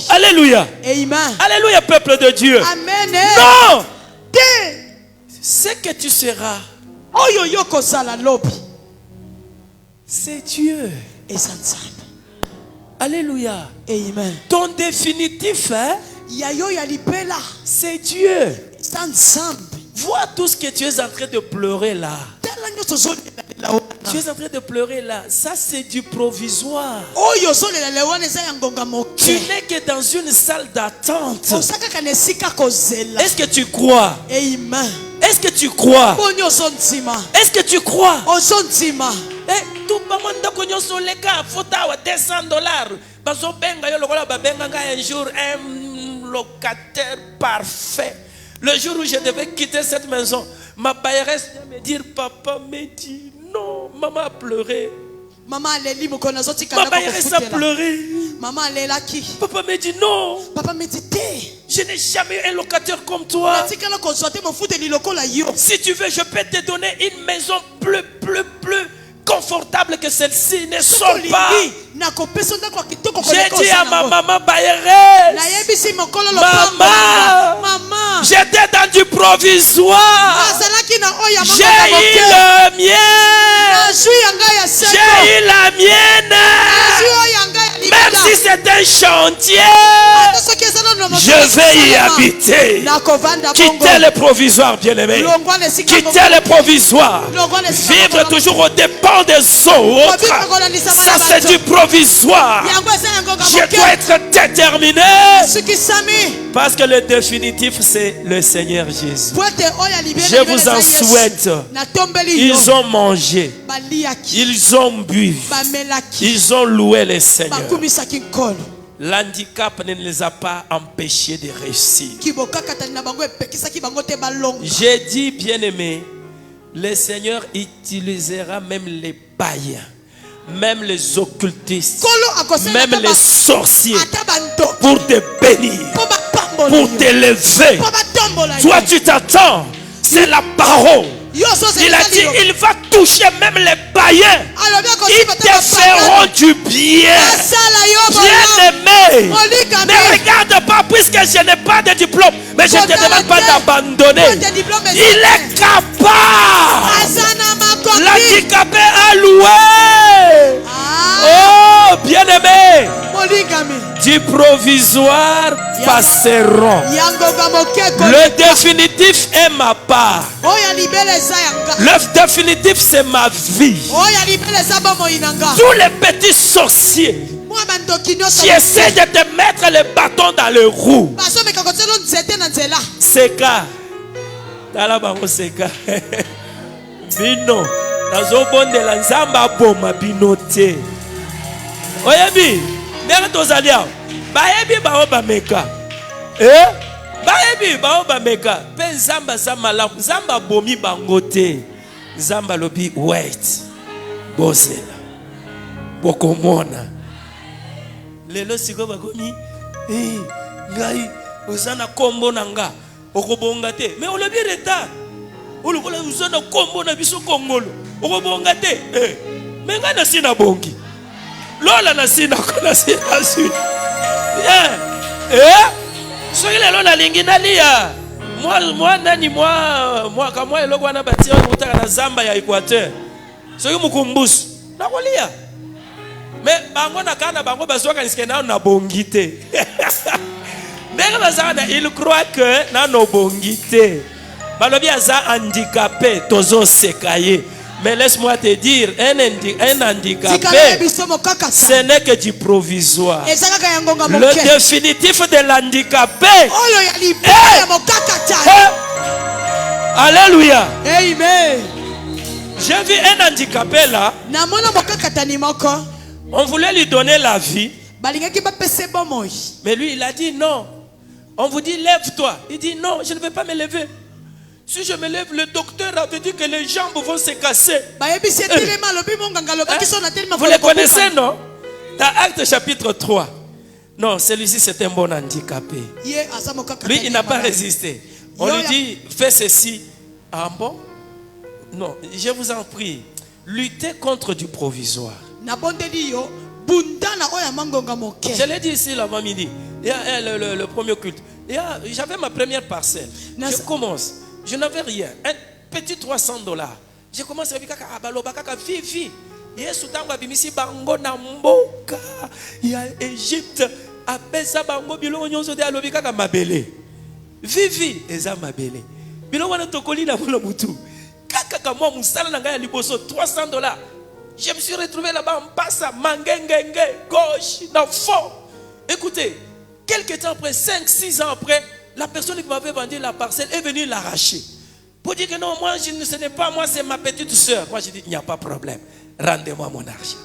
Alléluia. Amen. Alléluia, peuple de Dieu. Amen. Non. Ce que tu seras, c'est Dieu. Alléluia. Amen. Ton définitif, c'est Dieu. Vois tout ce que tu es en train de pleurer là. Tu es en train de pleurer là. Ça c'est du provisoire. Tu n'es que dans une salle d'attente. Est-ce que tu crois? Amen. Est-ce que tu crois? Est-ce que tu crois? Tout le monde $200. Un jour un locataire parfait. Le jour où je devais quitter cette maison, ma bailleresse vient me dire, papa me dit non, maman a pleuré. Ma bailleresse a pleuré. Papa me dit non. Je n'ai jamais eu un locataire comme toi. Si tu veux, je peux te donner une maison plus confortables que celles-ci ne sont pas. J'ai dit à ma maman Bayerès, maman, j'étais dans du provisoire. J'ai eu le mien. J'ai eu la mienne. Même si c'est un chantier, je vais y habiter. Quitter le provisoire, bien-aimé. Quitter le provisoire. Vivre toujours aux dépens des autres. Ça, c'est du provisoire. Je dois être déterminé. Parce que le définitif, c'est le Seigneur Jésus. Je vous en souhaite. Ils ont mangé. Ils ont bu. Ils ont loué le Seigneur. L'handicap ne les a pas empêchés de réussir. J'ai dit, bien-aimé, le Seigneur utilisera même les païens, même les occultistes, même les sorciers pour te bénir, pour t'élever. Toi, tu t'attends. C'est la parole. Il a dit, il va toucher même les païens. Ils te feront du bien. Bien-aimé, ne regarde pas, puisque je n'ai pas de diplôme, mais je ne te demande pas d'abandonner. Il est capable. L'handicapé a loué. Oh, bien-aimé, du provisoire passeront. Le définitif est ma part. Le définitif, c'est ma vie. Tous les petits sorciers qui essaient de te mettre les bâtons dans le roue. Seka. Bino. Nazobondela nzamba boma binote. Oyebi, ndenge tozalia. Baebi baoba meka. Baebi baoba meka. Pe nzamba za malamu. Nzamba bomi bangote. Nzamba lobi wait. Bosela. Bokomona. Lelo siko bakomi. Ngai uzana kombo nanga. Okobonga te. Mais on lobi retard. Olokola uzana kombo na biso kongolo. Okobonga te. Mais ngai na sina bongi. Lola na sina kona sina sina. Soki lelo na lingi nalia. Moi nani moi kama eloko wana batia utaka na zamba ya Équateur. Soki mukumbusu nakolia. Mais bango na kana bango bazoka nisike na bongite. Ndenge bazana il croit que na no bongite. Balobi aza handicapé tozo sekaye. Mais laisse-moi te dire, un handicapé, ce n'est que du provisoire. Le définitif de l'handicapé. Alléluia. Amen. J'ai vu un handicapé là. On voulait lui donner la vie. Mais lui, il a dit non. On vous dit lève-toi. Il dit non, je ne vais pas me lever. Si je me lève, le docteur avait dit que les jambes vont se casser. Vous les connaissez, non? Dans Actes chapitre 3. Non, celui-ci c'est un bon handicapé. Lui, il n'a pas résisté. On lui dit, fais ceci. Ah bon? Non, je vous en prie. Luttez contre du provisoire. Je l'ai dit ici l'avant midi. Il y a le premier culte. J'avais ma première parcelle. Je commence. Je n'avais rien. Un petit $300. J'ai commencé à dire vivi. Yesu tango abimisi bango na mboka ya Égypte apesa bango biloko nyonso de alobi kaka mabele. Vivi eza mabele. Biloko na tokoli na bola mutu. Kaka moi musala na ngai ya liboso $300. Je me suis retrouvé là-bas en passa mangengenge gauche dans fond. Écoutez, quelques temps après 5-6 ans après, la personne qui m'avait vendu la parcelle est venue l'arracher. Pour dire que non, moi, ce n'est pas moi, c'est ma petite soeur. Moi, j'ai dit, il n'y a pas de problème. Rendez-moi mon argent.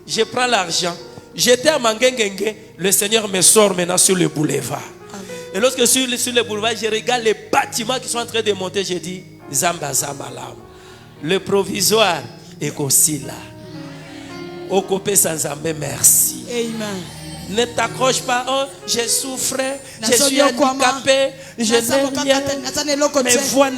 Je prends l'argent. J'étais à Mangengenge. Le Seigneur me sort maintenant sur le boulevard. Amen. Et lorsque je suis sur le boulevard, je regarde les bâtiments qui sont en train de monter. Je dis, Zamba Zamalam. Le provisoire est aussi là. Okopé sans Zambé, merci. Amen. Ne t'accroche pas. Oh, j'ai souffert, je Nazo suis yokwama. handicapé, je Naza n'ai mokaka rien. te, naza na eloko Mes te. voix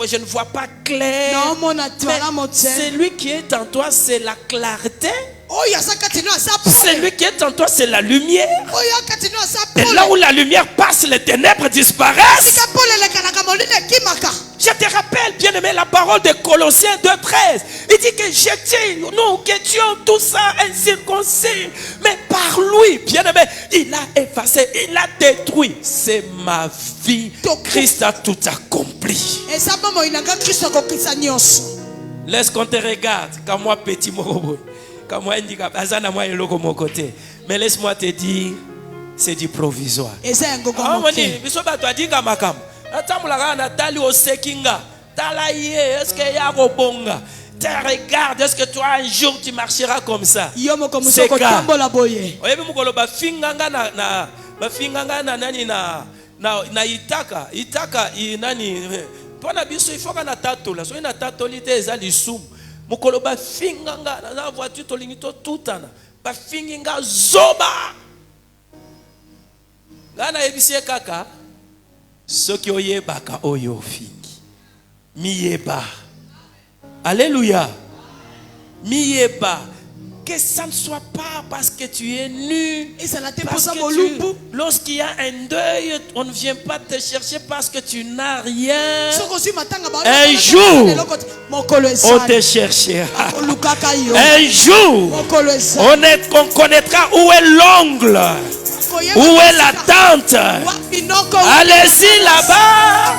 je ne vois pas clair. Naomona te Mais malamu te. celui qui est en toi, c'est la clarté. Oyo aza kati no aza Celui qui est en toi, c'est la lumière. oyo kati no aza Et là où la lumière passe, les ténèbres disparaissent. sika pole elekanaka molino ekimaka. Je te rappelle, bien aimé, la parole de Colossiens 2,13. Il dit que j'étais, nous qui étions tout ça incirconcis. Mais par lui, bien aimé, il a effacé, il a détruit. C'est ma vie. Christ a tout accompli. Eza bomo inanga Kristo akokisa nyonso. Laisse qu'on te regarde, comme moi petit morobo. Comme moi handicap, azana moi eloko mon côté. Mais laisse-moi te dire, c'est du provisoire. Eza yango Ah, moke. moni, biso bato adika makam. Atamulaka na tali osekinga. Tala ye, est-ce que ya bonga? Te regarde, est-ce que toi un jour tu marcheras comme ça? Yo moko C'est musoko ka. tambola boye. Oyebi mukolo bafinganga bafinganga na nani na itaka nani pona biso ifoka na tatola so na tatoli te eza lisumu mukolo bafinganga na voiture tolingi to tutana bafinginga zoba ngana ebisie kaka soki oyebaka oyo fingi miyeba. Alléluia. Miyeba. Que ça ne soit pas parce que tu es nu. Parce que lorsqu'il y a un deuil, on ne vient pas te chercher parce que tu n'as rien. Un jour, on te cherchera. Un jour, on connaîtra où est l'ongle. Où est la tente? Allez-y là-bas.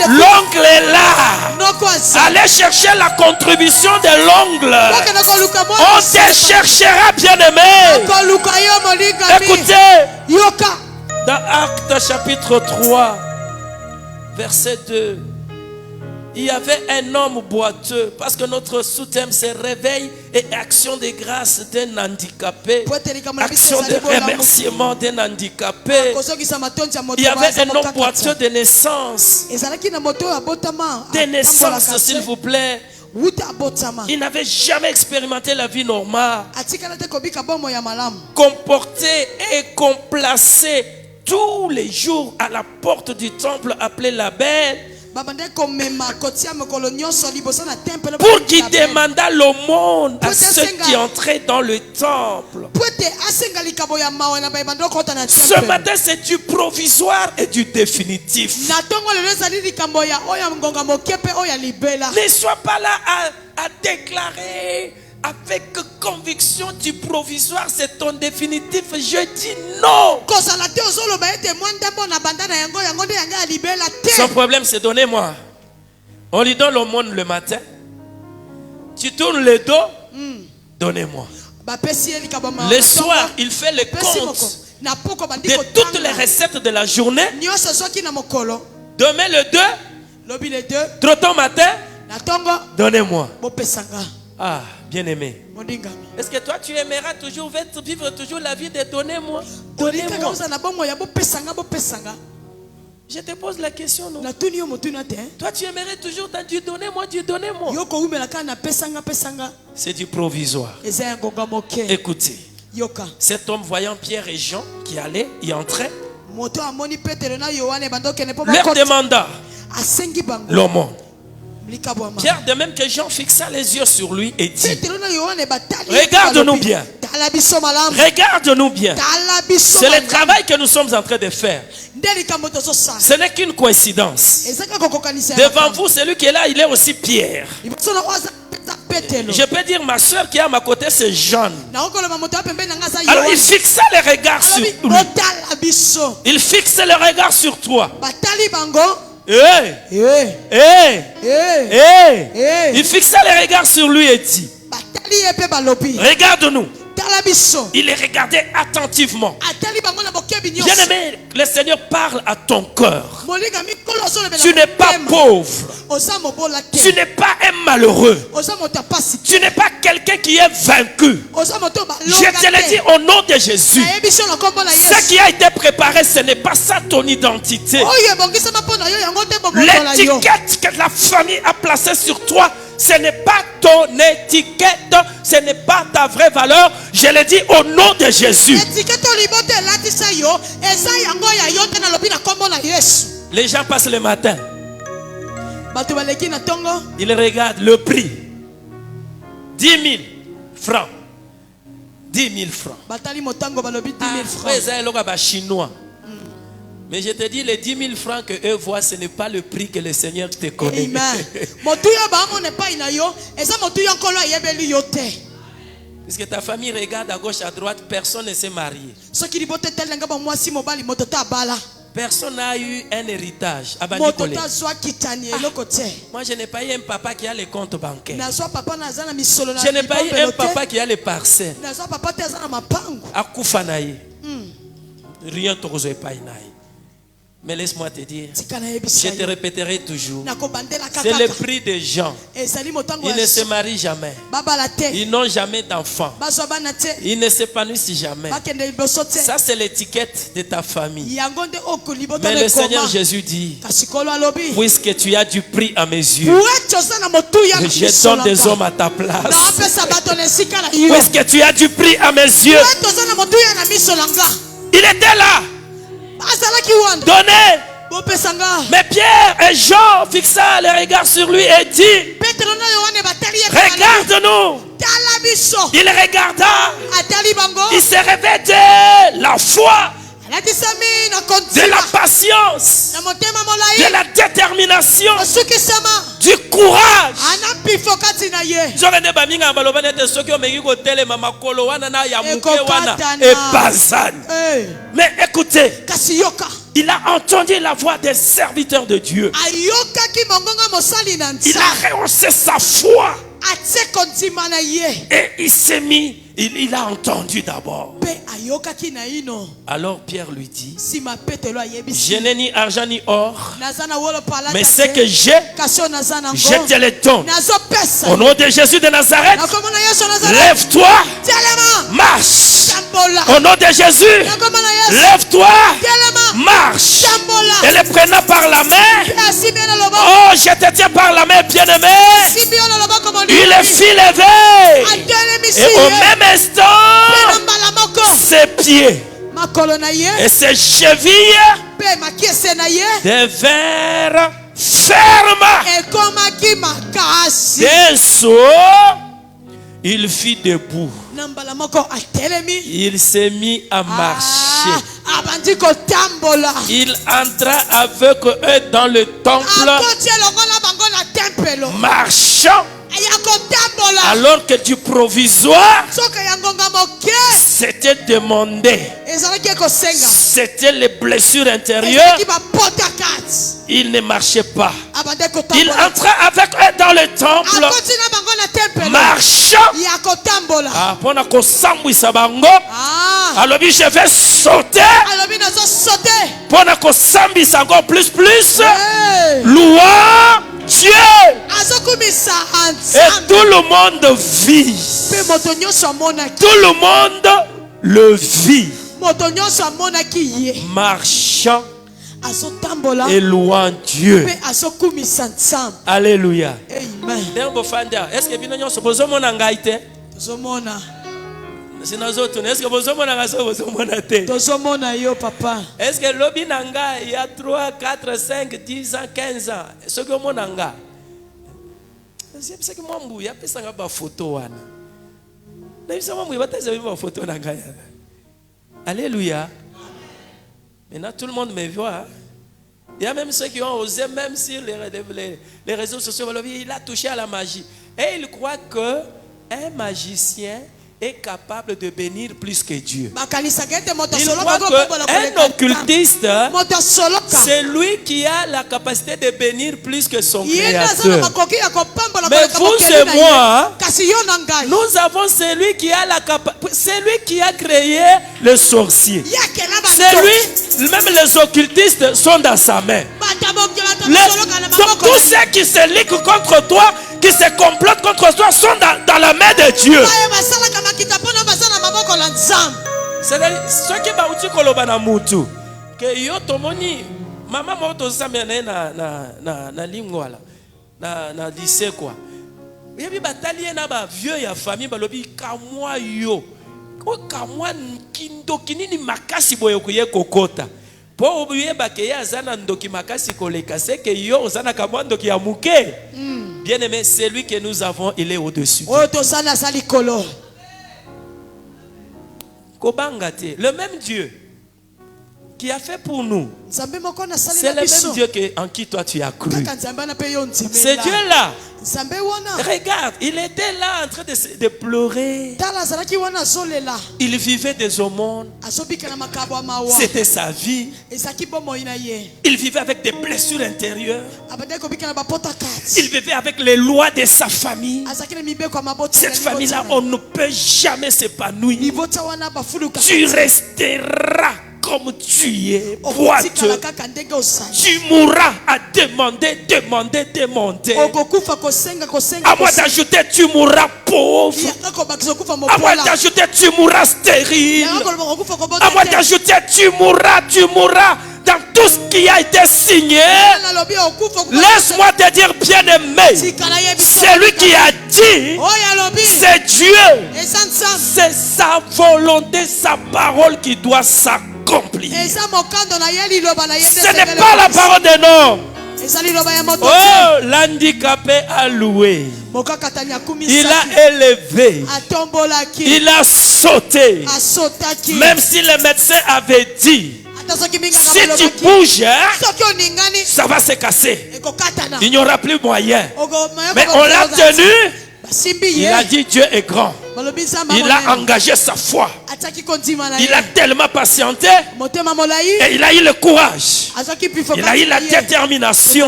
L'ongle est là. Allez chercher la contribution de l'ongle. On te cherchera, bien-aimé. Écoutez, dans Actes chapitre 3, verset 2, il y avait un homme boiteux, parce que notre sous-thème c'est réveil et action de grâce d'un handicapé, action de remerciement d'un handicapé. Il y avait un homme boiteux de naissance, s'il vous plaît. Il n'avait jamais expérimenté la vie normale, comporté et complacé tous les jours à la porte du temple appelé la Belle, pour qu'il demanda l'aumône à ceux qui entraient dans le temple. Ce matin, c'est du provisoire et du définitif. Ne sois pas là à déclarer avec conviction du provisoire, c'est ton définitif. Je dis non. Son problème, c'est donnez-moi. On lui donne l'aumône le matin. Tu tournes le dos, donnez-moi. Le soir, il fait le compte de toutes les recettes de la journée. Demain le 2, trotton matin, donnez-moi. Ah, bien-aimé. Est-ce que toi tu aimeras toujours vivre toujours la vie de donnez-moi? Donnez-moi. Je te pose la question, non? Toi tu aimerais toujours du donnez-moi, du donnez-moi. C'est du provisoire. Écoutez, cet homme voyant Pierre et Jean qui allaient y entrer, leur demanda l'aumône. Pierre, de même que Jean, fixa les yeux sur lui et dit: regarde-nous bien. Regarde-nous bien. C'est le travail que nous sommes en train de faire. Ce n'est qu'une coïncidence. Devant vous, celui qui est là, il est aussi Pierre. Je peux dire ma soeur qui est à ma côté, c'est Jeanne. Alors il fixa les regards sur lui. Il fixe les regards sur toi. Il fixa les regards sur lui et dit: regarde-nous. Il les regardait attentivement. Bien-aimé, le Seigneur parle à ton cœur. molinga mikolo ozolobela Tu n'es pas motema. pauvre. Oza mobola te. Tu n'es pas un malheureux. Oza moto ya pasi te. Tu n'es pas quelqu'un qui est vaincu. Oza moto Je balonga te l'ai dit au nom de Jésus. nayebi so na kombo na Ce Yesu. qui a été préparé, ce n'est pas ça ton identité. Oyo ebongisama mpo na yo yango te bomotola yo. L'étiquette que la famille a placée sur toi, ce n'est pas ton étiquette, ce n'est pas ta vraie valeur. Je le dis au nom de Jésus. etikete olibote elatisa yo eza yango ya yo te nalobi na kombo na Yesu. Les gens passent le matin, Bato baleki na tongo ils regardent le prix. 10 000 francs. 10 000 francs. batali motango balobi 10 000 francs. Après, ils sont chinois. Mais je te dis, les 10 000 francs que eux voient, ce n'est pas le prix que le Seigneur te connaît. Amen. Motuyo bango ne pas ina yo eza motuyo nkolo ayebeli yo te. Puisque ta famille regarde à gauche, à droite, personne ne s'est marié. Soki libote telenga ba mwasi mobali moto ta bala. Personne n'a eu un héritage. Moto ta zwa kitani eloko te. Moi, je n'ai pas eu un papa qui a les comptes bancaires. Na zwa papa na zana misolo na. Je n'ai pas eu un papa qui a les parcelles. Na zwa papa te zana mapango. Akufa naye. Rien tozo epai naye. Mais laisse-moi te dire, je te répéterai toujours, c'est le prix des gens. Ils ne se marient jamais. Ils n'ont jamais d'enfants. Ils ne s'épanouissent jamais. Ça, c'est l'étiquette de ta famille. Mais le Seigneur Jésus dit, puisque tu as du prix à mes yeux, je donne des hommes à ta place. Puisque tu as du prix à mes yeux, il était là. Donné. Mais Pierre et Jean fixa les regards sur lui et dit, regarde-nous. Il regarda. Il se revêtait la foi, de la patience, de la détermination, du courage. Mais écoutez, il a entendu la voix des serviteurs de Dieu. Il a rehaussé sa foi. Et il s'est mis, il a entendu d'abord. Alors Pierre lui dit, je n'ai ni argent ni or, mais ce que j'ai, je te le donne. Au nom de Jésus de Nazareth, lève-toi, marche. Au nom de Jésus, lève-toi, marche. Et le prenant par la main, oh, je te tiens par la main, bien-aimé. Il est fit lever. Et au même instant, ses pieds et ses chevilles devinrent fermes. D'un saut, il fit debout. Il s'est mis à marcher. Il entra avec eux dans le temple, marchant. Alors que du provisoire c'était demandé, c'était les blessures intérieures, il ne marchait pas. Il entra avec eux dans le temple, marchant. Alors je vais sauter pour encore plus, louant Dieu. Et tout le monde vit. Tout le monde le vit. Marchant et louant Dieu. Alléluia. Est-ce que est-ce que l'obi nanga il y a 3, 4, 5, 10 ans, 15 ans? Ce que mon nanga. C'est que moi mbou ya pesa nga ba photo wana. Na bisa moi mbou bateza ba photo nanga. Alléluia. Maintenant tout le monde me voit. Il y a même ceux qui ont osé, même sur les réseaux sociaux, il a touché à la magie. Et il croit que un magicien est capable de bénir plus que Dieu. Il croit qu'un occultiste, c'est lui qui a la capacité de bénir plus que son créateur. Mais vous et moi, nous avons celui qui a la capacité, celui qui a créé le sorcier. C'est lui Même les occultistes sont dans sa main. Donc tous ceux qui se liguent contre toi, qui se complotent contre toi, sont dans la main de Dieu. C'est-à-dire, ceux qui bauti koloba na mutu, que yo tomoni, maman moto samene na lingwala, na lycée quoi. Yebi batali na ba vieux ya famille balobi kamwa yo. Ko kamwa kindoki nini makasi boyo kuye kokota. Po oyeba ke ya zana ndoki makasi koleka, c'est que yo zana kamwa ndoki ya muke. Bien aimé, celui que nous avons, il est au-dessus. Le même Dieu qui a fait pour nous, c'est le même Dieu en qui toi tu as cru. Ce Dieu-là, regarde, il était là en train de pleurer. Il vivait des aumônes. C'était sa vie. Il vivait avec des blessures intérieures. Il vivait avec les lois de sa famille. Cette famille-là, on ne peut jamais s'épanouir. Tu resteras comme tu es, boiteux. Tu mourras à demander. À moi d'ajouter, tu mourras pauvre. À moi d'ajouter, tu mourras stérile. À moi d'ajouter, tu mourras dans tout ce qui a été signé. Laisse-moi te dire, bien-aimé, c'est lui qui a dit, c'est Dieu. C'est sa volonté, sa parole qui doit s'accomplir. Ce n'est pas la parole d'un homme. Oh, l'handicapé a loué. Il a élevé. Il a sauté. Même si les médecins avaient dit, si tu bouges, ça va se casser. Il n'y aura plus moyen. Mais on l'a tenu. Il a dit Dieu est grand. Il a engagé sa foi. Il a tellement patienté. Et il a eu le courage. Il a eu la détermination.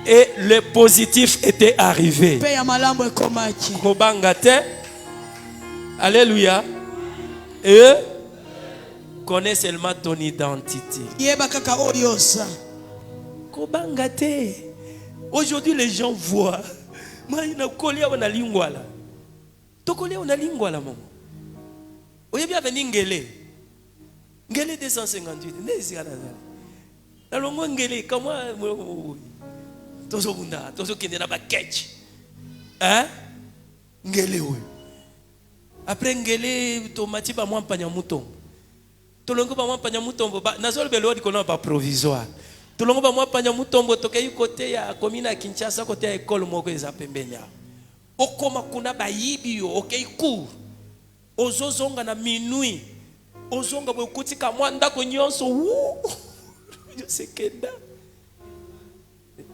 Et le positif était arrivé. Alléluia. Et eux connaissent seulement ton identité. Aujourd'hui, les gens voient. Tokolia on a lingwala maman. Oyebi aveni ngele. Ngele 258. Nezikana zala. Na longo ngele kama tozo bunda, tozo kende na ba catch. Hein? Ngele oyo. Après ngele tomati ba mwa mpanya mutombo. Tolongo ba mwa mpanya mutombo ba nazolo belo di kona ba provisoire. Tolongo ba mwa mpanya mutombo tokeyi kote ya komina Kinshasa kote ya école moko eza pembenya. Okoma kuna bayibi yo okei cour ozozonga na minuit ozonga bokutika mwanda ko nyonso je sais que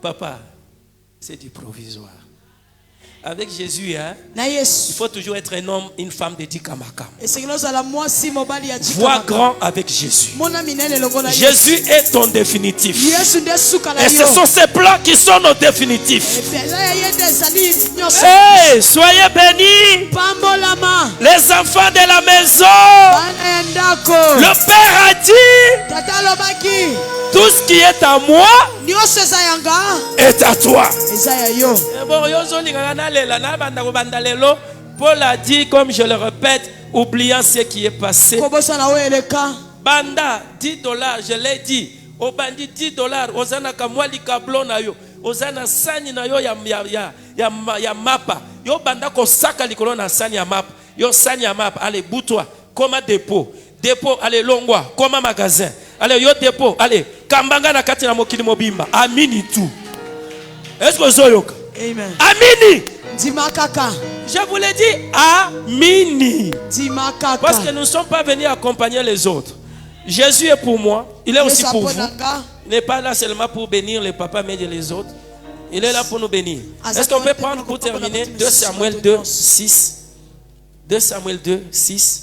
papa c'est du provisoire avec Jésus hein il faut toujours être un homme une femme de dikamakam vois grand avec Jésus. Jésus est ton définitif et ce sont ces plans qui sont nos définitifs. Hey, soyez bénis les enfants de la maison. Le Père a dit tout ce qui est à moi est à toi. Paul a dit, comme je le répète, oubliant ce qui est passé. Banda, $10, je l'ai dit. Au bandit $10, ozana kamwali kablo na yo. Ozana sani na yo ya mapa. Yo banda ko saka likolo na sani ya mapa. Yo sani ya mapa, allez, boutoi, comme dépôt. Dépôt, allez, longwa, comme magasin. Allez, yo dépôt, allez, kambanga na kati na mokili mobimba. Amini tout. Est-ce que zoyoka? Amen. Amini. Je vous l'ai dit, amini. Parce que nous ne sommes pas venus accompagner les autres. Jésus est pour moi, il est aussi pour vous. Il n'est pas là seulement pour bénir les papas, mais les autres. Il est là pour nous bénir. Est-ce qu'on peut prendre pour terminer 2 Samuel 2, 6. 2 Samuel 2, 6.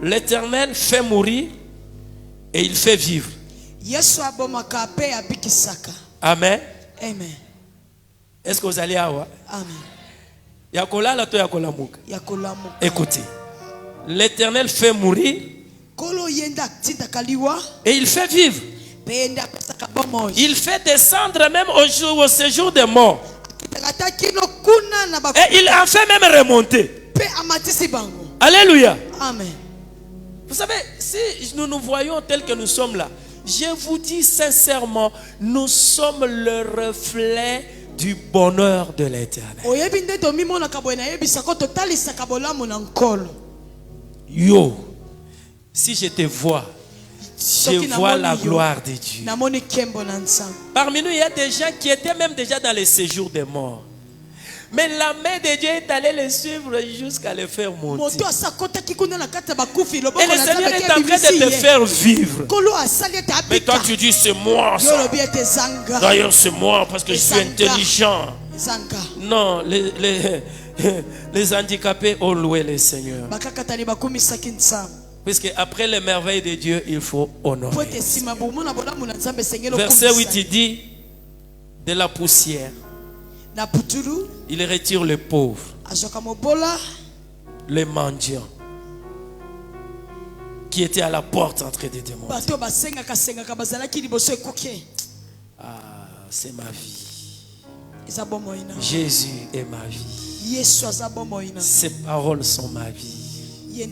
L'Éternel fait mourir et il fait vivre. Amen. Amen. Est-ce que vous allez avoir? Amen. Écoutez. L'Éternel fait mourir Et il fait vivre. Il fait descendre même au séjour des morts. Et il en fait même remonter. Alléluia. Amen. Vous savez, si nous nous voyons tels que nous sommes là, je vous dis sincèrement, nous sommes le reflet du bonheur de l'Éternel. Yo, si je te vois, je vois la gloire de Dieu. Parmi nous, il y a des gens qui étaient même déjà dans les séjours des morts. Mais la main de Dieu est allée les suivre jusqu'à les faire monter. Et le Seigneur est en train de te faire vivre. Mais toi tu dis c'est moi ça. D'ailleurs c'est moi parce que je suis intelligent. Non, les handicapés ont loué le Seigneur. Puisque après les merveilles de Dieu, il faut honorer. Verset 8, il dit, de la poussière, il retire le pauvre, les mendiants, qui étaient à la porte en train de demander. Ah, c'est ma vie. Jésus est ma vie. Ces paroles sont ma vie.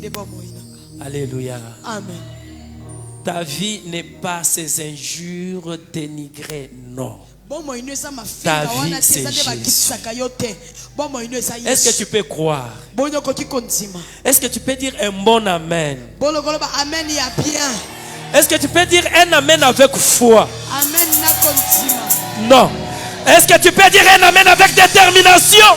Alléluia. Amen. Ta vie n'est pas ces injures dénigrées, non. Ta vie, c'est Jésus. Est-ce que tu peux croire? Est-ce que tu peux dire un bon amen? Est-ce que tu peux dire un amen avec foi? Non. Est-ce que tu peux dire un amen avec détermination?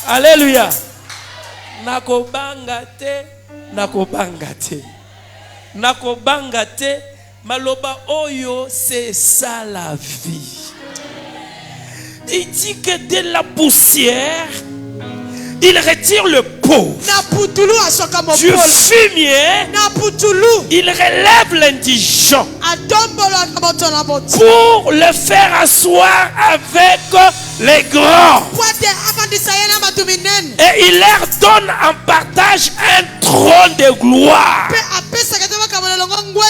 Alléluia. Nakobanga te, nakobanga te. Nakobanga te, maloba oyo, c'est ça la vie. Il dit que de la poussière, il retire le pauvre. Du fumier, il relève l'indigent pour le faire asseoir avec les grands. Et il leur donne en partage un trône de gloire.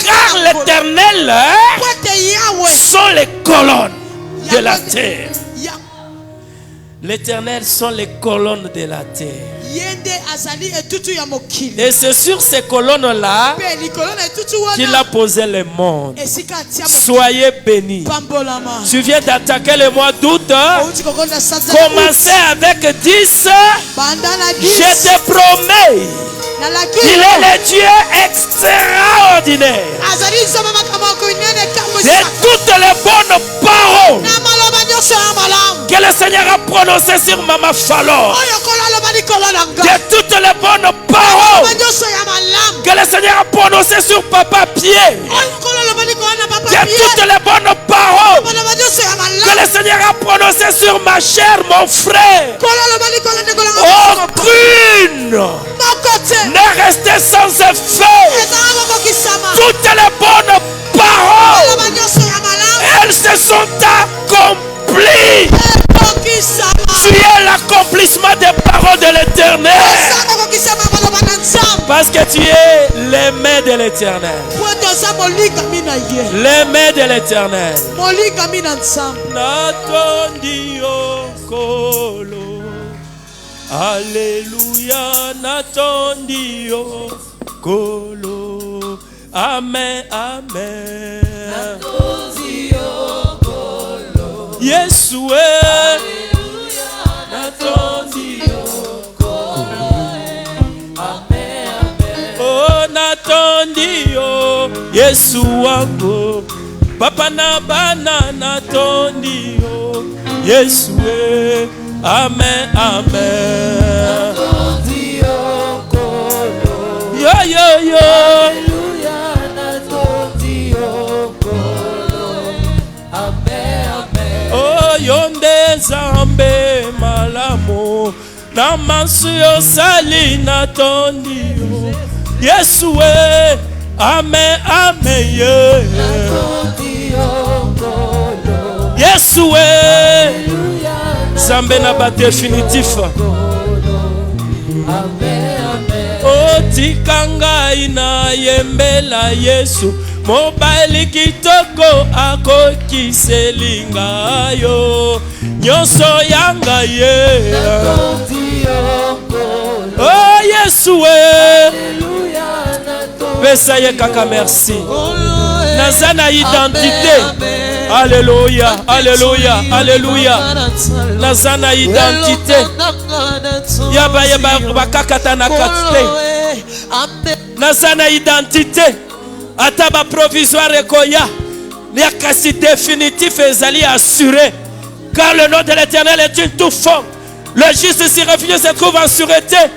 Car l'Éternel sont les colonnes de la terre. L'Éternel sont les colonnes de la terre. Et c'est sur ces colonnes-là qu'il a posé le monde. Soyez bénis. Tu viens d'attaquer le mois d'août. Commencez avec 10. Je te promets. Il est le Dieu extraordinaire. De toutes les bonnes paroles que le Seigneur a prononcées sur Maman Fallon. De toutes les bonnes paroles que le Seigneur a prononcées sur Papa Pierre. De toutes les bonnes paroles que le Seigneur a prononcées sur ma chère, mon frère. Aucune n'est restée sans effet. Toutes les bonnes paroles, elles se sont accomplies. Tu es l'accomplissement des paroles de l'Éternel. Parce que tu es l'aimé de l'Éternel. L'aimé de l'Éternel. Natondi okolo. Alléluia. Natondi okolo. Amen. Amen. Yesu natondi okolo. Amen, amen. Oh natondi yo Yesu wangu. Papa na bana natondi yo Yesu amen, amen. Natondi okolo. Yo yo yo. Hallelujah. Natondi okolo. Amen, amen. Oh yonde Zambe malamu na mansu yosali natondi yo Yesu amen, amen. Yesu Zambe na ba définitif. otikanga ina yembela Yesu mobali kitoko akokiselinga yo nyonso yanga ye oh Yesu pesa ye kaka merci nazana identité alléluia alléluia alléluia nazana identité yaba bakakata na katite nazana identité ata ba provisoire koya ya kasi définitif ezali assuré car le nom de l'Éternel est une tour forte. Le juste s'y refuse se trouve en sûreté.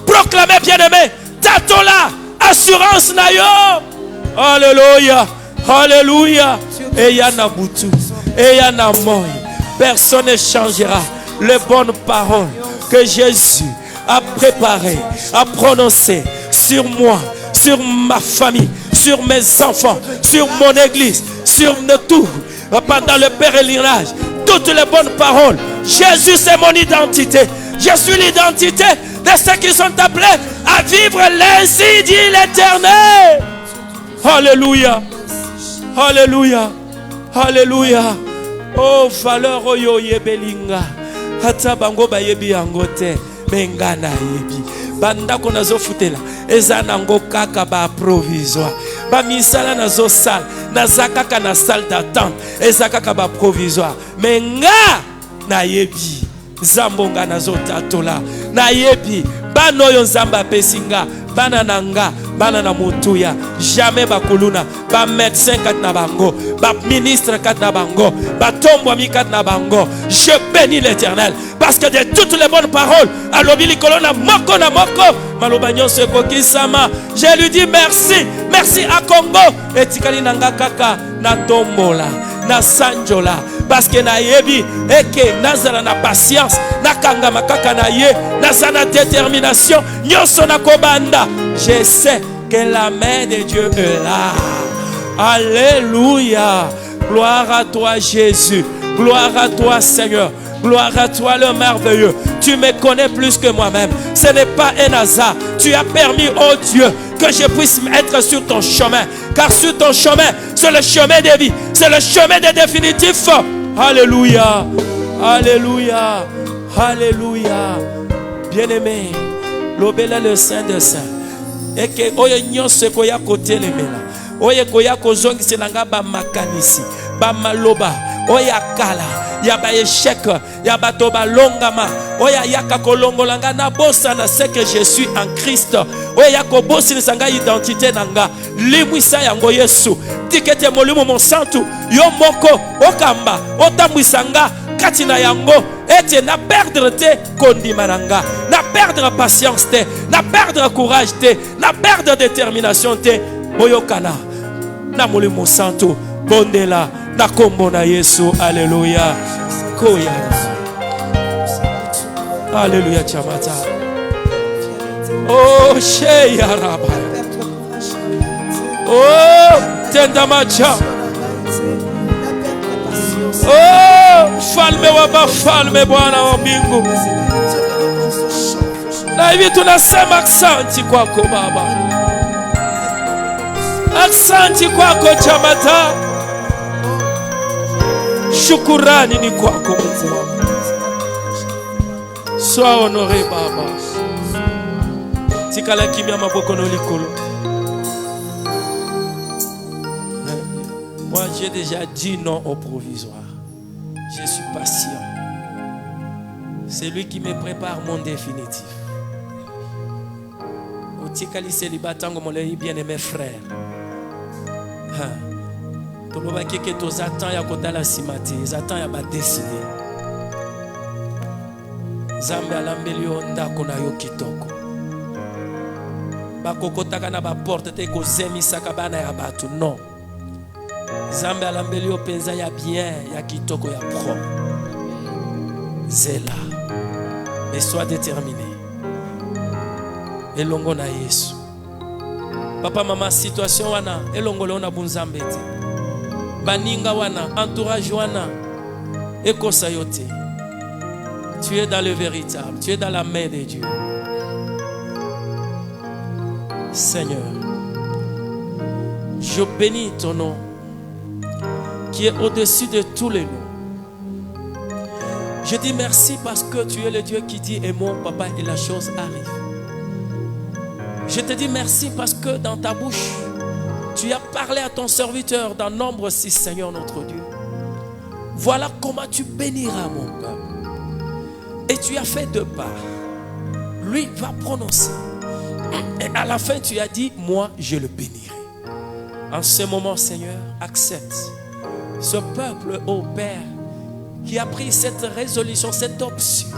Proclamez bien-aimé tatola assurance na yo alléluia alléluia et yana butu et yana moy personne ne changera les bonnes paroles que Jésus a préparées, a prononcées sur moi, sur ma famille, sur mes enfants, sur mon église, sur tout, pendant le pèlerinage, toutes les bonnes paroles. Jésus, c'est mon identité. Je suis l'identité de ceux qui sont appelés à vivre l'ainsi dit l'Éternel. Alléluia. Alléluia. Alléluia. Oh, valeur oyo yebelinga. Hata bango bayebi angote. Mengana yebi. Banda konazo futela. Eza nango kaka ba provisoire. Ba misala nazo sal. Nazakaka na salle d'attente. Eza kaka ba provisoire. Menga na yebi. Zambonga nazo tatola. Na yebi. Bano yo nzamba pesinga. Bana nanga. Bana na mutuya. Jamais bakuluna. Ba médecin kat na bango. Ba ministre kat na bango. Ba tombo mi kat na bango. Je bénis l'Éternel. Parce que de toutes les bonnes paroles, alobili kolona moko na moko, malobanyo se kokisama. Je lui dis merci, merci à Congo. Et tikali nanga kaka na tombola, na sanjola, parce que na yebi, eke nazala na patience, na kanga makaka na ye, nazana détermination, nyoso na kobanda. Je sais que la main de Dieu est là. Alléluia. Gloire à toi Jésus. Gloire à toi Seigneur. Gloire à toi le merveilleux. Tu me connais plus que moi-même. Ce n'est pas un hasard. Tu as permis, oh Dieu, que je puisse être sur ton chemin. Car sur ton chemin, c'est le chemin de vie. C'est le chemin des définitifs. Alléluia. Alléluia. Alléluia. Bien-aimé, l'obéla le Saint de Saint. Et que oye nyonso koya côté le mela. Oye koya kozongi senanga ba makanisi, ba maloba, oya kala. Ya ba échec, ya ba toba longama, oya yaka kolongolanga na bossa na ce que je suis en Christ. Oya ko bossi sanga identité nanga, limwisa yango Yesu. Tikete molimo mon santu, yo moko okamba, otambwisanga katina yango, ete na perdre te kondimananga, na perdre patience te, na perdre courage te, na perdre détermination te, boyokana. Na molimo santu, bondela. Na kombo na Yesu, alléluia. Koya. Alléluia chamata. Oh, sheya raba. Oh, tendamacha. Oh, falme waba falme Bwana wa mbingu. Na hivi tunasema asante kwako Baba. Asante kwako chamata. Shukurani ni kwako Mungu wangu. Sois honoré Baba. Tikala kimia maboko no likolo. Moi j'ai déjà dit non au provisoire. Je suis patient. C'est lui qui me prépare mon définitif. Otikali célibatango molei bien-aimé frère. Tolobaki ke tozatan ya kotala simati, zatan ya ba décider. Zambe alambeli yo ndako na yo kitoko. Bakokotaka na ba porte te kozemisaka bana ya batu, non. Zambe alambeli yo penza ya bien, ya kitoko ya propre. Zela. Mais sois déterminé. Elongo na Yesu. Papa mama situation wana elongo leona bunzambe te. Baninga wana, entourage wana, ekosa yote. Tu es dans le véritable, tu es dans la main de Dieu. Seigneur, je bénis ton nom qui est au-dessus de tous les noms. Je dis merci parce que tu es le Dieu qui dit et mon papa et la chose arrive. Je te dis merci parce que dans ta bouche, tu as parlé à ton serviteur dans Nombre 6, Seigneur notre Dieu. Voilà comment tu béniras mon peuple. Et tu as fait 2 parts. Lui va prononcer. Et à la fin, tu as dit, moi, je le bénirai. En ce moment, Seigneur, accepte ce peuple, ô Père, qui a pris cette résolution, cette option